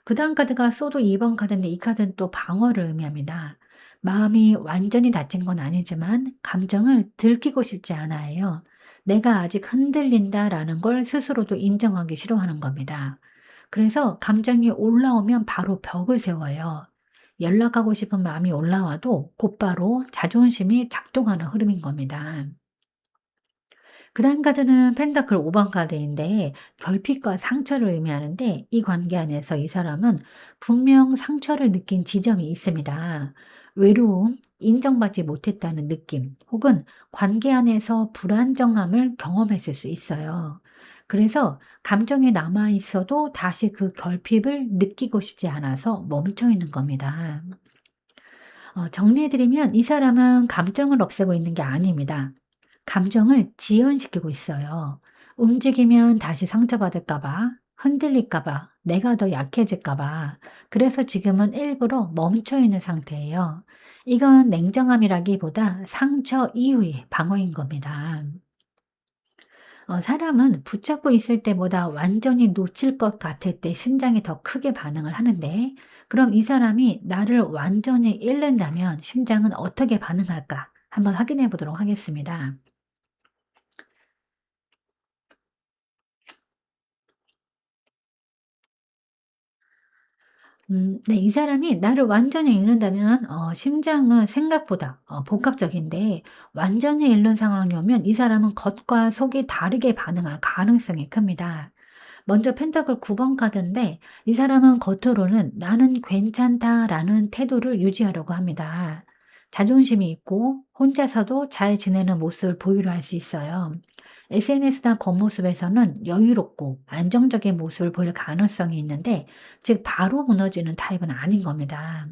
그다음 카드가 소도 2번 카드인데 이 카드는 또 방어를 의미합니다. 마음이 완전히 닫힌 건 아니지만 감정을 들키고 싶지 않아요. 내가 아직 흔들린다라는 걸 스스로도 인정하기 싫어하는 겁니다. 그래서 감정이 올라오면 바로 벽을 세워요. 연락하고 싶은 마음이 올라와도 곧바로 자존심이 작동하는 흐름인 겁니다. 그다음 카드는 펜타클 5번 카드인데 결핍과 상처를 의미하는데, 이 관계 안에서 이 사람은 분명 상처를 느낀 지점이 있습니다. 외로움, 인정받지 못했다는 느낌, 혹은 관계 안에서 불안정함을 경험했을 수 있어요. 그래서 감정이 남아 있어도 다시 그 결핍을 느끼고 싶지 않아서 멈춰 있는 겁니다. 정리해드리면 이 사람은 감정을 없애고 있는 게 아닙니다. 감정을 지연시키고 있어요. 움직이면 다시 상처받을까 봐, 흔들릴까 봐, 내가 더 약해질까 봐. 그래서 지금은 일부러 멈춰 있는 상태예요. 이건 냉정함이라기보다 상처 이후의 방어인 겁니다. 사람은 붙잡고 있을 때보다 완전히 놓칠 것 같을 때 심장이 더 크게 반응을 하는데, 그럼 이 사람이 나를 완전히 잃는다면 심장은 어떻게 반응할까? 한번 확인해 보도록 하겠습니다. 네. 이 사람이 나를 완전히 잃는다면 심장은 생각보다 복합적인데, 완전히 잃는 상황이 오면 이 사람은 겉과 속이 다르게 반응할 가능성이 큽니다. 먼저 펜타클 9번 카드인데, 이 사람은 겉으로는 "나는 괜찮다."라는 태도를 유지하려고 합니다. 자존심이 있고 혼자서도 잘 지내는 모습을 보이려 할 수 있어요. SNS나 겉모습에서는 여유롭고 안정적인 모습을 보일 가능성이 있는데, 즉 바로 무너지는 타입은 아닌 겁니다.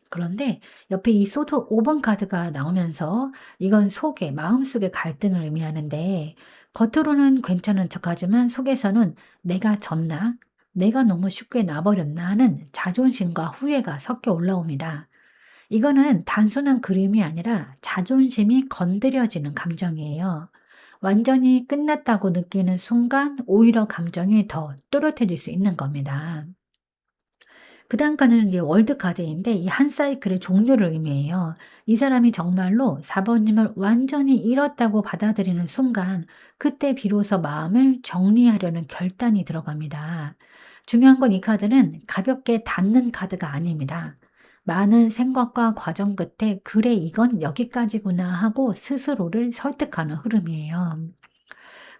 그런데 옆에 이 소드 5번 카드가 나오면서 이건 속에 마음속의 갈등을 의미하는데, 겉으로는 괜찮은 척하지만 속에서는 '내가 졌나? 내가 너무 쉽게 놔 버렸나?' 하는 자존심과 후회가 섞여 올라옵니다. 이거는 단순한 그림이 아니라 자존심이 건드려지는 감정이에요. 완전히 끝났다고 느끼는 순간 오히려 감정이 더 또렷해질 수 있는 겁니다. 그다음 카드는 이제 월드 카드인데, 이 한 사이클의 종료를 의미해요. 이 사람이 정말로 4 번님을 완전히 잃었다고 받아들이는 순간, 그때 비로소 마음을 정리하려는 결단이 들어갑니다. 중요한 건 이 카드는 가볍게 닿는 카드가 아닙니다. 많은 생각과 과정 끝에 '그래 이건 여기까지구나.' 하고 스스로를 설득하는 흐름이에요.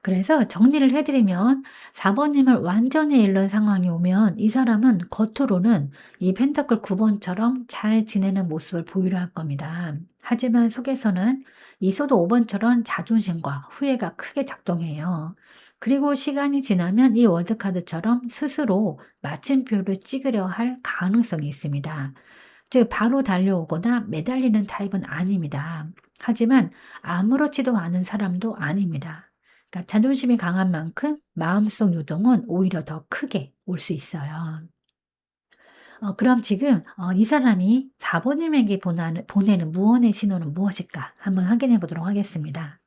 그래서 정리를 해 드리면, 4 번님을 완전히 잃는 상황이 오면 이 사람은 겉으로는 이 펜타클 9 번처럼 잘 지내는 모습을 보이려 할 겁니다. 하지만 속에서는 이 소드 5 번처럼 자존심과 후회가 크게 작동해요. 그리고 시간이 지나면 이 월드카드처럼 스스로 마침표를 찍으려 할 가능성이 있습니다. 즉 바로 달려오거나 매달리는 타입은 아닙니다. 하지만 아무렇지도 않은 사람도 아닙니다. 그러니까 자존심이 강한 만큼 마음속 요동은 오히려 더 크게 올 수 있어요. 그럼 지금 이 사람이 4 번님에게 보내는 무언의 신호는 무엇일까? 한번 확인해 보도록 하겠습니다.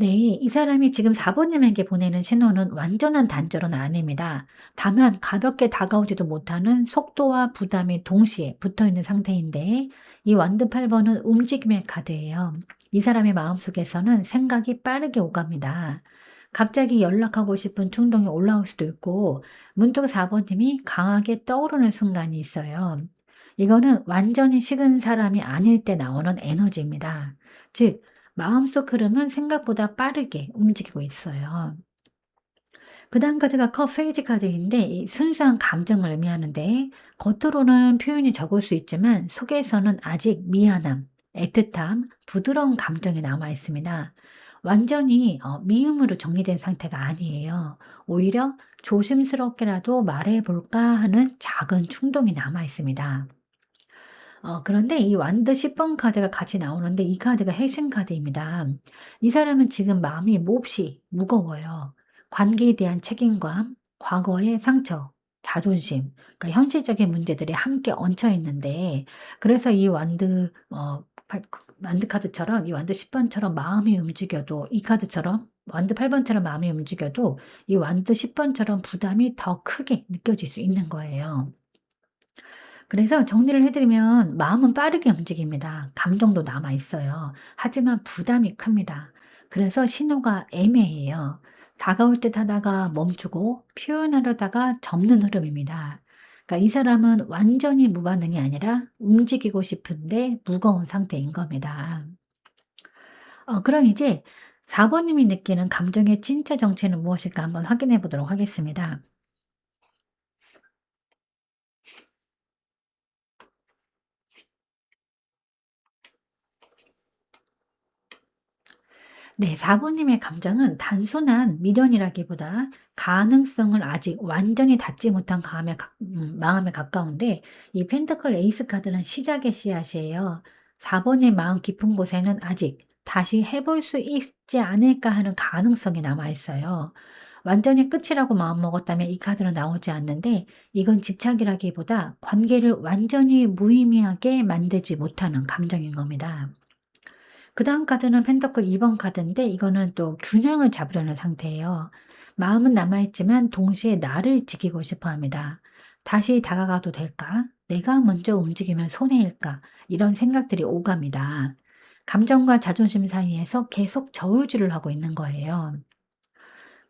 네. 이 사람이 지금 4 번님에게 보내는 신호는 완전한 단절은 아닙니다. 다만 가볍게 다가오지도 못하는 속도와 부담이 동시에 붙어있는 상태인데, 이 완드 8 번은 움직임의 카드예요. 이 사람의 마음속에서는 생각이 빠르게 오갑니다. 갑자기 연락하고 싶은 충동이 올라올 수도 있고, 문득 4 번님이 강하게 떠오르는 순간이 있어요. 이거는 완전히 식은 사람이 아닐 때 나오는 에너지입니다. 즉 마음속 흐름은 생각보다 빠르게 움직이고 있어요. 그다음 카드가 페이지 카드인데, 이 순수한 감정을 의미하는데, 겉으로는 표현이 적을 수 있지만 속에서는 아직 미안함, 애틋함, 부드러운 감정이 남아 있습니다. 완전히 미움으로 정리된 상태가 아니에요. 오히려 조심스럽게라도 말해 볼까 하는 작은 충동이 남아 있습니다. 그런데 이 완드 10번 카드가 같이 나오는데, 이 카드가 핵심 카드입니다. 이 사람은 지금 마음이 몹시 무거워요. 관계에 대한 책임감, 과거의 상처, 자존심, 그러니까 현실적인 문제들이 함께 얹혀 있는데, 그래서 이 완드 카드처럼, 이 완드 10 번처럼 마음이 움직여도, 이 카드처럼 완드 8 번처럼 마음이 움직여도 이 완드 10 번처럼 부담이 더 크게 느껴질 수 있는 거예요. 그래서 정리를 해 드리면, 마음은 빠르게 움직입니다. 감정도 남아 있어요. 하지만 부담이 큽니다. 그래서 신호가 애매해요. 다가올 듯 하다가 멈추고 표현하려다가 접는 흐름입니다. 그러니까 이 사람은 완전히 무반응이 아니라 움직이고 싶은데 무거운 상태인 겁니다. 그럼 이제 4 번님이 느끼는 감정의 진짜 정체는 무엇일까 한번 확인해 보도록 하겠습니다. 네, 사부님의 감정은 단순한 미련이라기보다 가능성을 아직 완전히 닫지 못한 마음에 가까운데, 이 펜터클 에이스 카드는 시작의 씨앗이에요. 4번의 마음 깊은 곳에는 아직 다시 해볼 수 있지 않을까 하는 가능성이 남아 있어요. 완전히 끝이라고 마음먹었다면 이 카드는 나오지 않는데, 이건 집착이라기보다 관계를 완전히 무의미하게 만들지 못하는 감정인 겁니다. 그다음 카드는 펜터클 2번 카드인데, 이거는 또 균형을 잡으려는 상태예요. 마음은 남아있지만 동시에 나를 지키고 싶어 합니다. 다시 다가가도 될까? 내가 먼저 움직이면 손해일까? 이런 생각들이 오갑니다. 감정과 자존심 사이에서 계속 저울질을 하고 있는 거예요.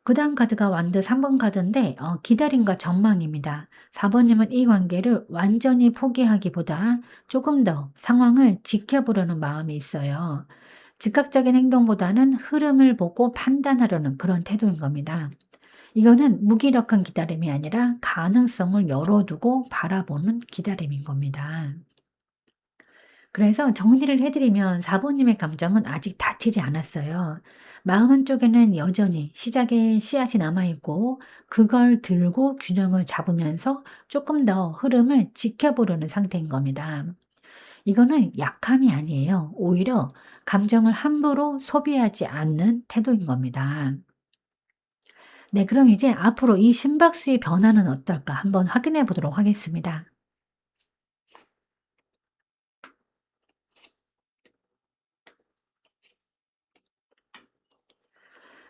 그다음 카드가 완드 3번 카드인데, 기다림과 전망입니다. 4 번님은 이 관계를 완전히 포기하기보다 조금 더 상황을 지켜보려는 마음이 있어요. 즉각적인 행동보다는 흐름을 보고 판단하려는 그런 태도인 겁니다. 이거는 무기력한 기다림이 아니라 가능성을 열어두고 바라보는 기다림인 겁니다. 그래서 정리를 해 드리면 4 번님의 감정은 아직 닫히지 않았어요. 마음 한쪽에는 여전히 시작의 씨앗이 남아 있고, 그걸 들고 균형을 잡으면서 조금 더 흐름을 지켜보려는 상태인 겁니다. 이거는 약함이 아니에요. 오히려 감정을 함부로 소비하지 않는 태도인 겁니다. 네, 그럼 이제 앞으로 이 심박수의 변화는 어떨까 한번 확인해 보도록 하겠습니다.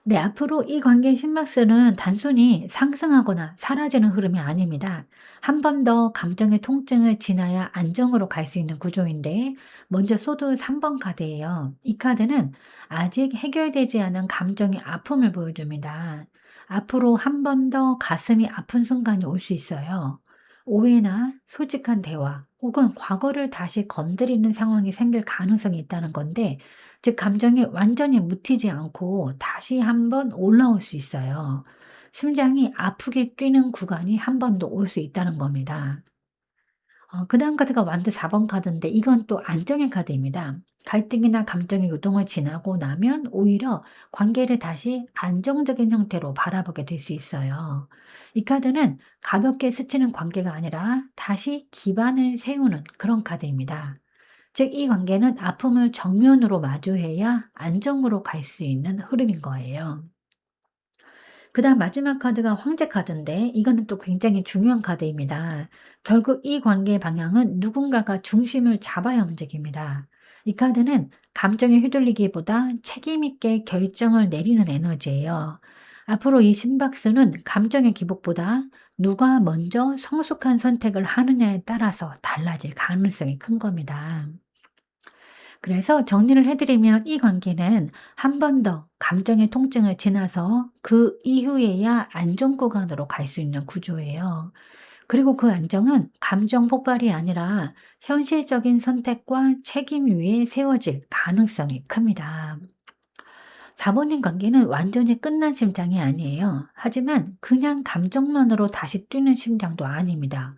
네, 앞으로 이 관계의 심박수는 단순히 상승하거나 사라지는 흐름이 아닙니다. 한 번 더 감정의 통증을 지나야 안정으로 갈 수 있는 구조인데, 먼저 소드 3번 카드예요. 이 카드는 아직 해결되지 않은 감정의 아픔을 보여줍니다. 앞으로 한 번 더 가슴이 아픈 순간이 올 수 있어요. 오해나 솔직한 대화 혹은 과거를 다시 건드리는 상황이 생길 가능성이 있다는 건데, 즉 감정이 완전히 묻히지 않고 다시 한번 올라올 수 있어요. 심장이 아프게 뛰는 구간이 한 번 더 올 수 있다는 겁니다. 그다음 카드가 완드 4번 카드인데, 이건 또 안정의 카드입니다. 갈등이나 감정의 요동을 지나고 나면 오히려 관계를 다시 안정적인 형태로 바라보게 될 수 있어요. 이 카드는 가볍게 스치는 관계가 아니라 다시 기반을 세우는 그런 카드입니다. 즉 이 관계는 아픔을 정면으로 마주해야 안정으로 갈 수 있는 흐름인 거예요. 그다음 마지막 카드가 황제 카드인데, 이거는 또 굉장히 중요한 카드입니다. 결국 이 관계의 방향은 누군가가 중심을 잡아야 움직입니다. 이 카드는 감정에 휘둘리기보다 책임 있게 결정을 내리는 에너지예요. 앞으로 이 심박수는 감정의 기복보다 누가 먼저 성숙한 선택을 하느냐에 따라서 달라질 가능성이 큰 겁니다. 그래서 정리를 해 드리면 이 관계는 한 번 더 감정의 통증을 지나서 그 이후에야 안정 구간으로 갈 수 있는 구조예요. 그리고 그 안정은 감정 폭발이 아니라 현실적인 선택과 책임 위에 세워질 가능성이 큽니다. 사모님 관계는 완전히 끝난 심장이 아니에요. 하지만 그냥 감정만으로 다시 뛰는 심장도 아닙니다.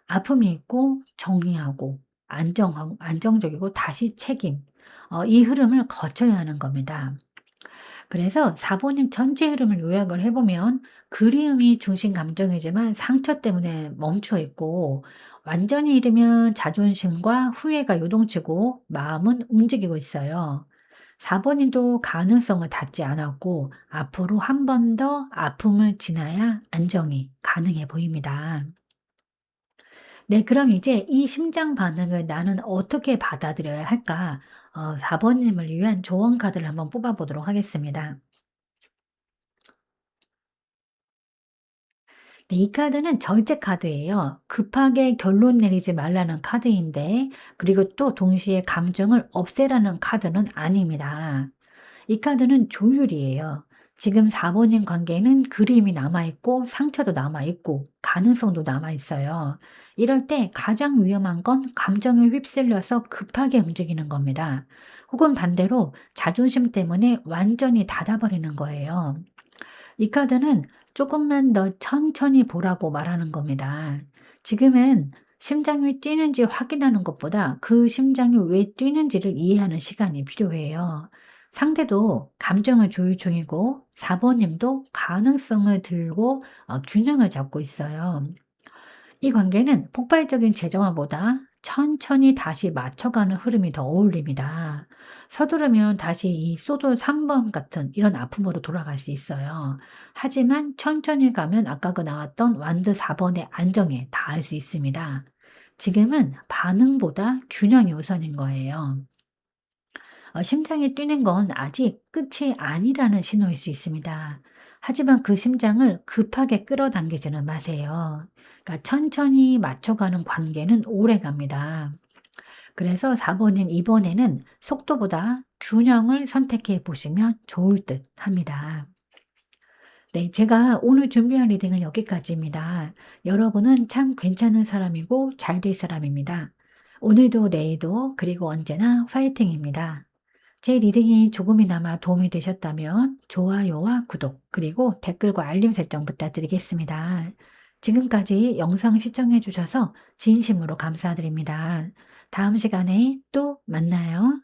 아픔이 있고 정리하고 안정적이고 다시 책임, 이 흐름을 거쳐야 하는 겁니다. 그래서 사모님 전체 흐름을 요약을 해 보면, 그리움이 중심 감정이지만 상처 때문에 멈춰 있고, 완전히 잃으면 자존심과 후회가 요동치고 마음은 움직이고 있어요. 4 번님도 가능성을 닫지 않았고, 앞으로 한 번 더 아픔을 지나야 안정이 가능해 보입니다. 네, 그럼 이제 이 심장 반응을 나는 어떻게 받아들여야 할까? 4 번님을 위한 조언 카드를 한번 뽑아 보도록 하겠습니다. 네, 이 카드는 절제 카드예요. 급하게 결론 내리지 말라는 카드인데, 그리고 또 동시에 감정을 없애라는 카드는 아닙니다. 이 카드는 조율이에요. 지금 4 번님 관계에는 그림이 남아 있고 상처도 남아 있고 가능성도 남아 있어요. 이럴 때 가장 위험한 건 감정에 휩쓸려서 급하게 움직이는 겁니다. 혹은 반대로 자존심 때문에 완전히 닫아버리는 거예요. 이 카드는 조금만 더 천천히 보라고 말하는 겁니다. 지금은 심장이 뛰는지 확인하는 것보다 그 심장이 왜 뛰는지를 이해하는 시간이 필요해요. 상대도 감정을 조율 중이고 4번님도 가능성을 들고 균형을 잡고 있어요. 이 관계는 폭발적인 재정화보다 천천히 다시 맞춰가는 흐름이 더 어울립니다. 서두르면 다시 이 소도 3번 같은 이런 아픔으로 돌아갈 수 있어요. 하지만 천천히 가면 아까 그 나왔던 완드 4번의 안정에 닿을 수 있습니다. 지금은 반응보다 균형이 우선인 거예요. 심장이 뛰는 건 아직 끝이 아니라는 신호일 수 있습니다. 하지만 그 심장을 급하게 끌어당기지는 마세요. 그러니까 천천히 맞춰가는 관계는 오래 갑니다. 그래서 4번님 이번에는 속도보다 균형을 선택해 보시면 좋을 듯 합니다. 네, 제가 오늘 준비한 리딩은 여기까지입니다. 여러분은 참 괜찮은 사람이고 잘 될 사람입니다. 오늘도 내일도 그리고 언제나 파이팅입니다. 제 리딩이 조금이나마 도움이 되셨다면 좋아요와 구독, 그리고 댓글과 알림 설정 부탁드리겠습니다. 지금까지 영상 시청해 주셔서 진심으로 감사드립니다. 다음 시간에 또 만나요.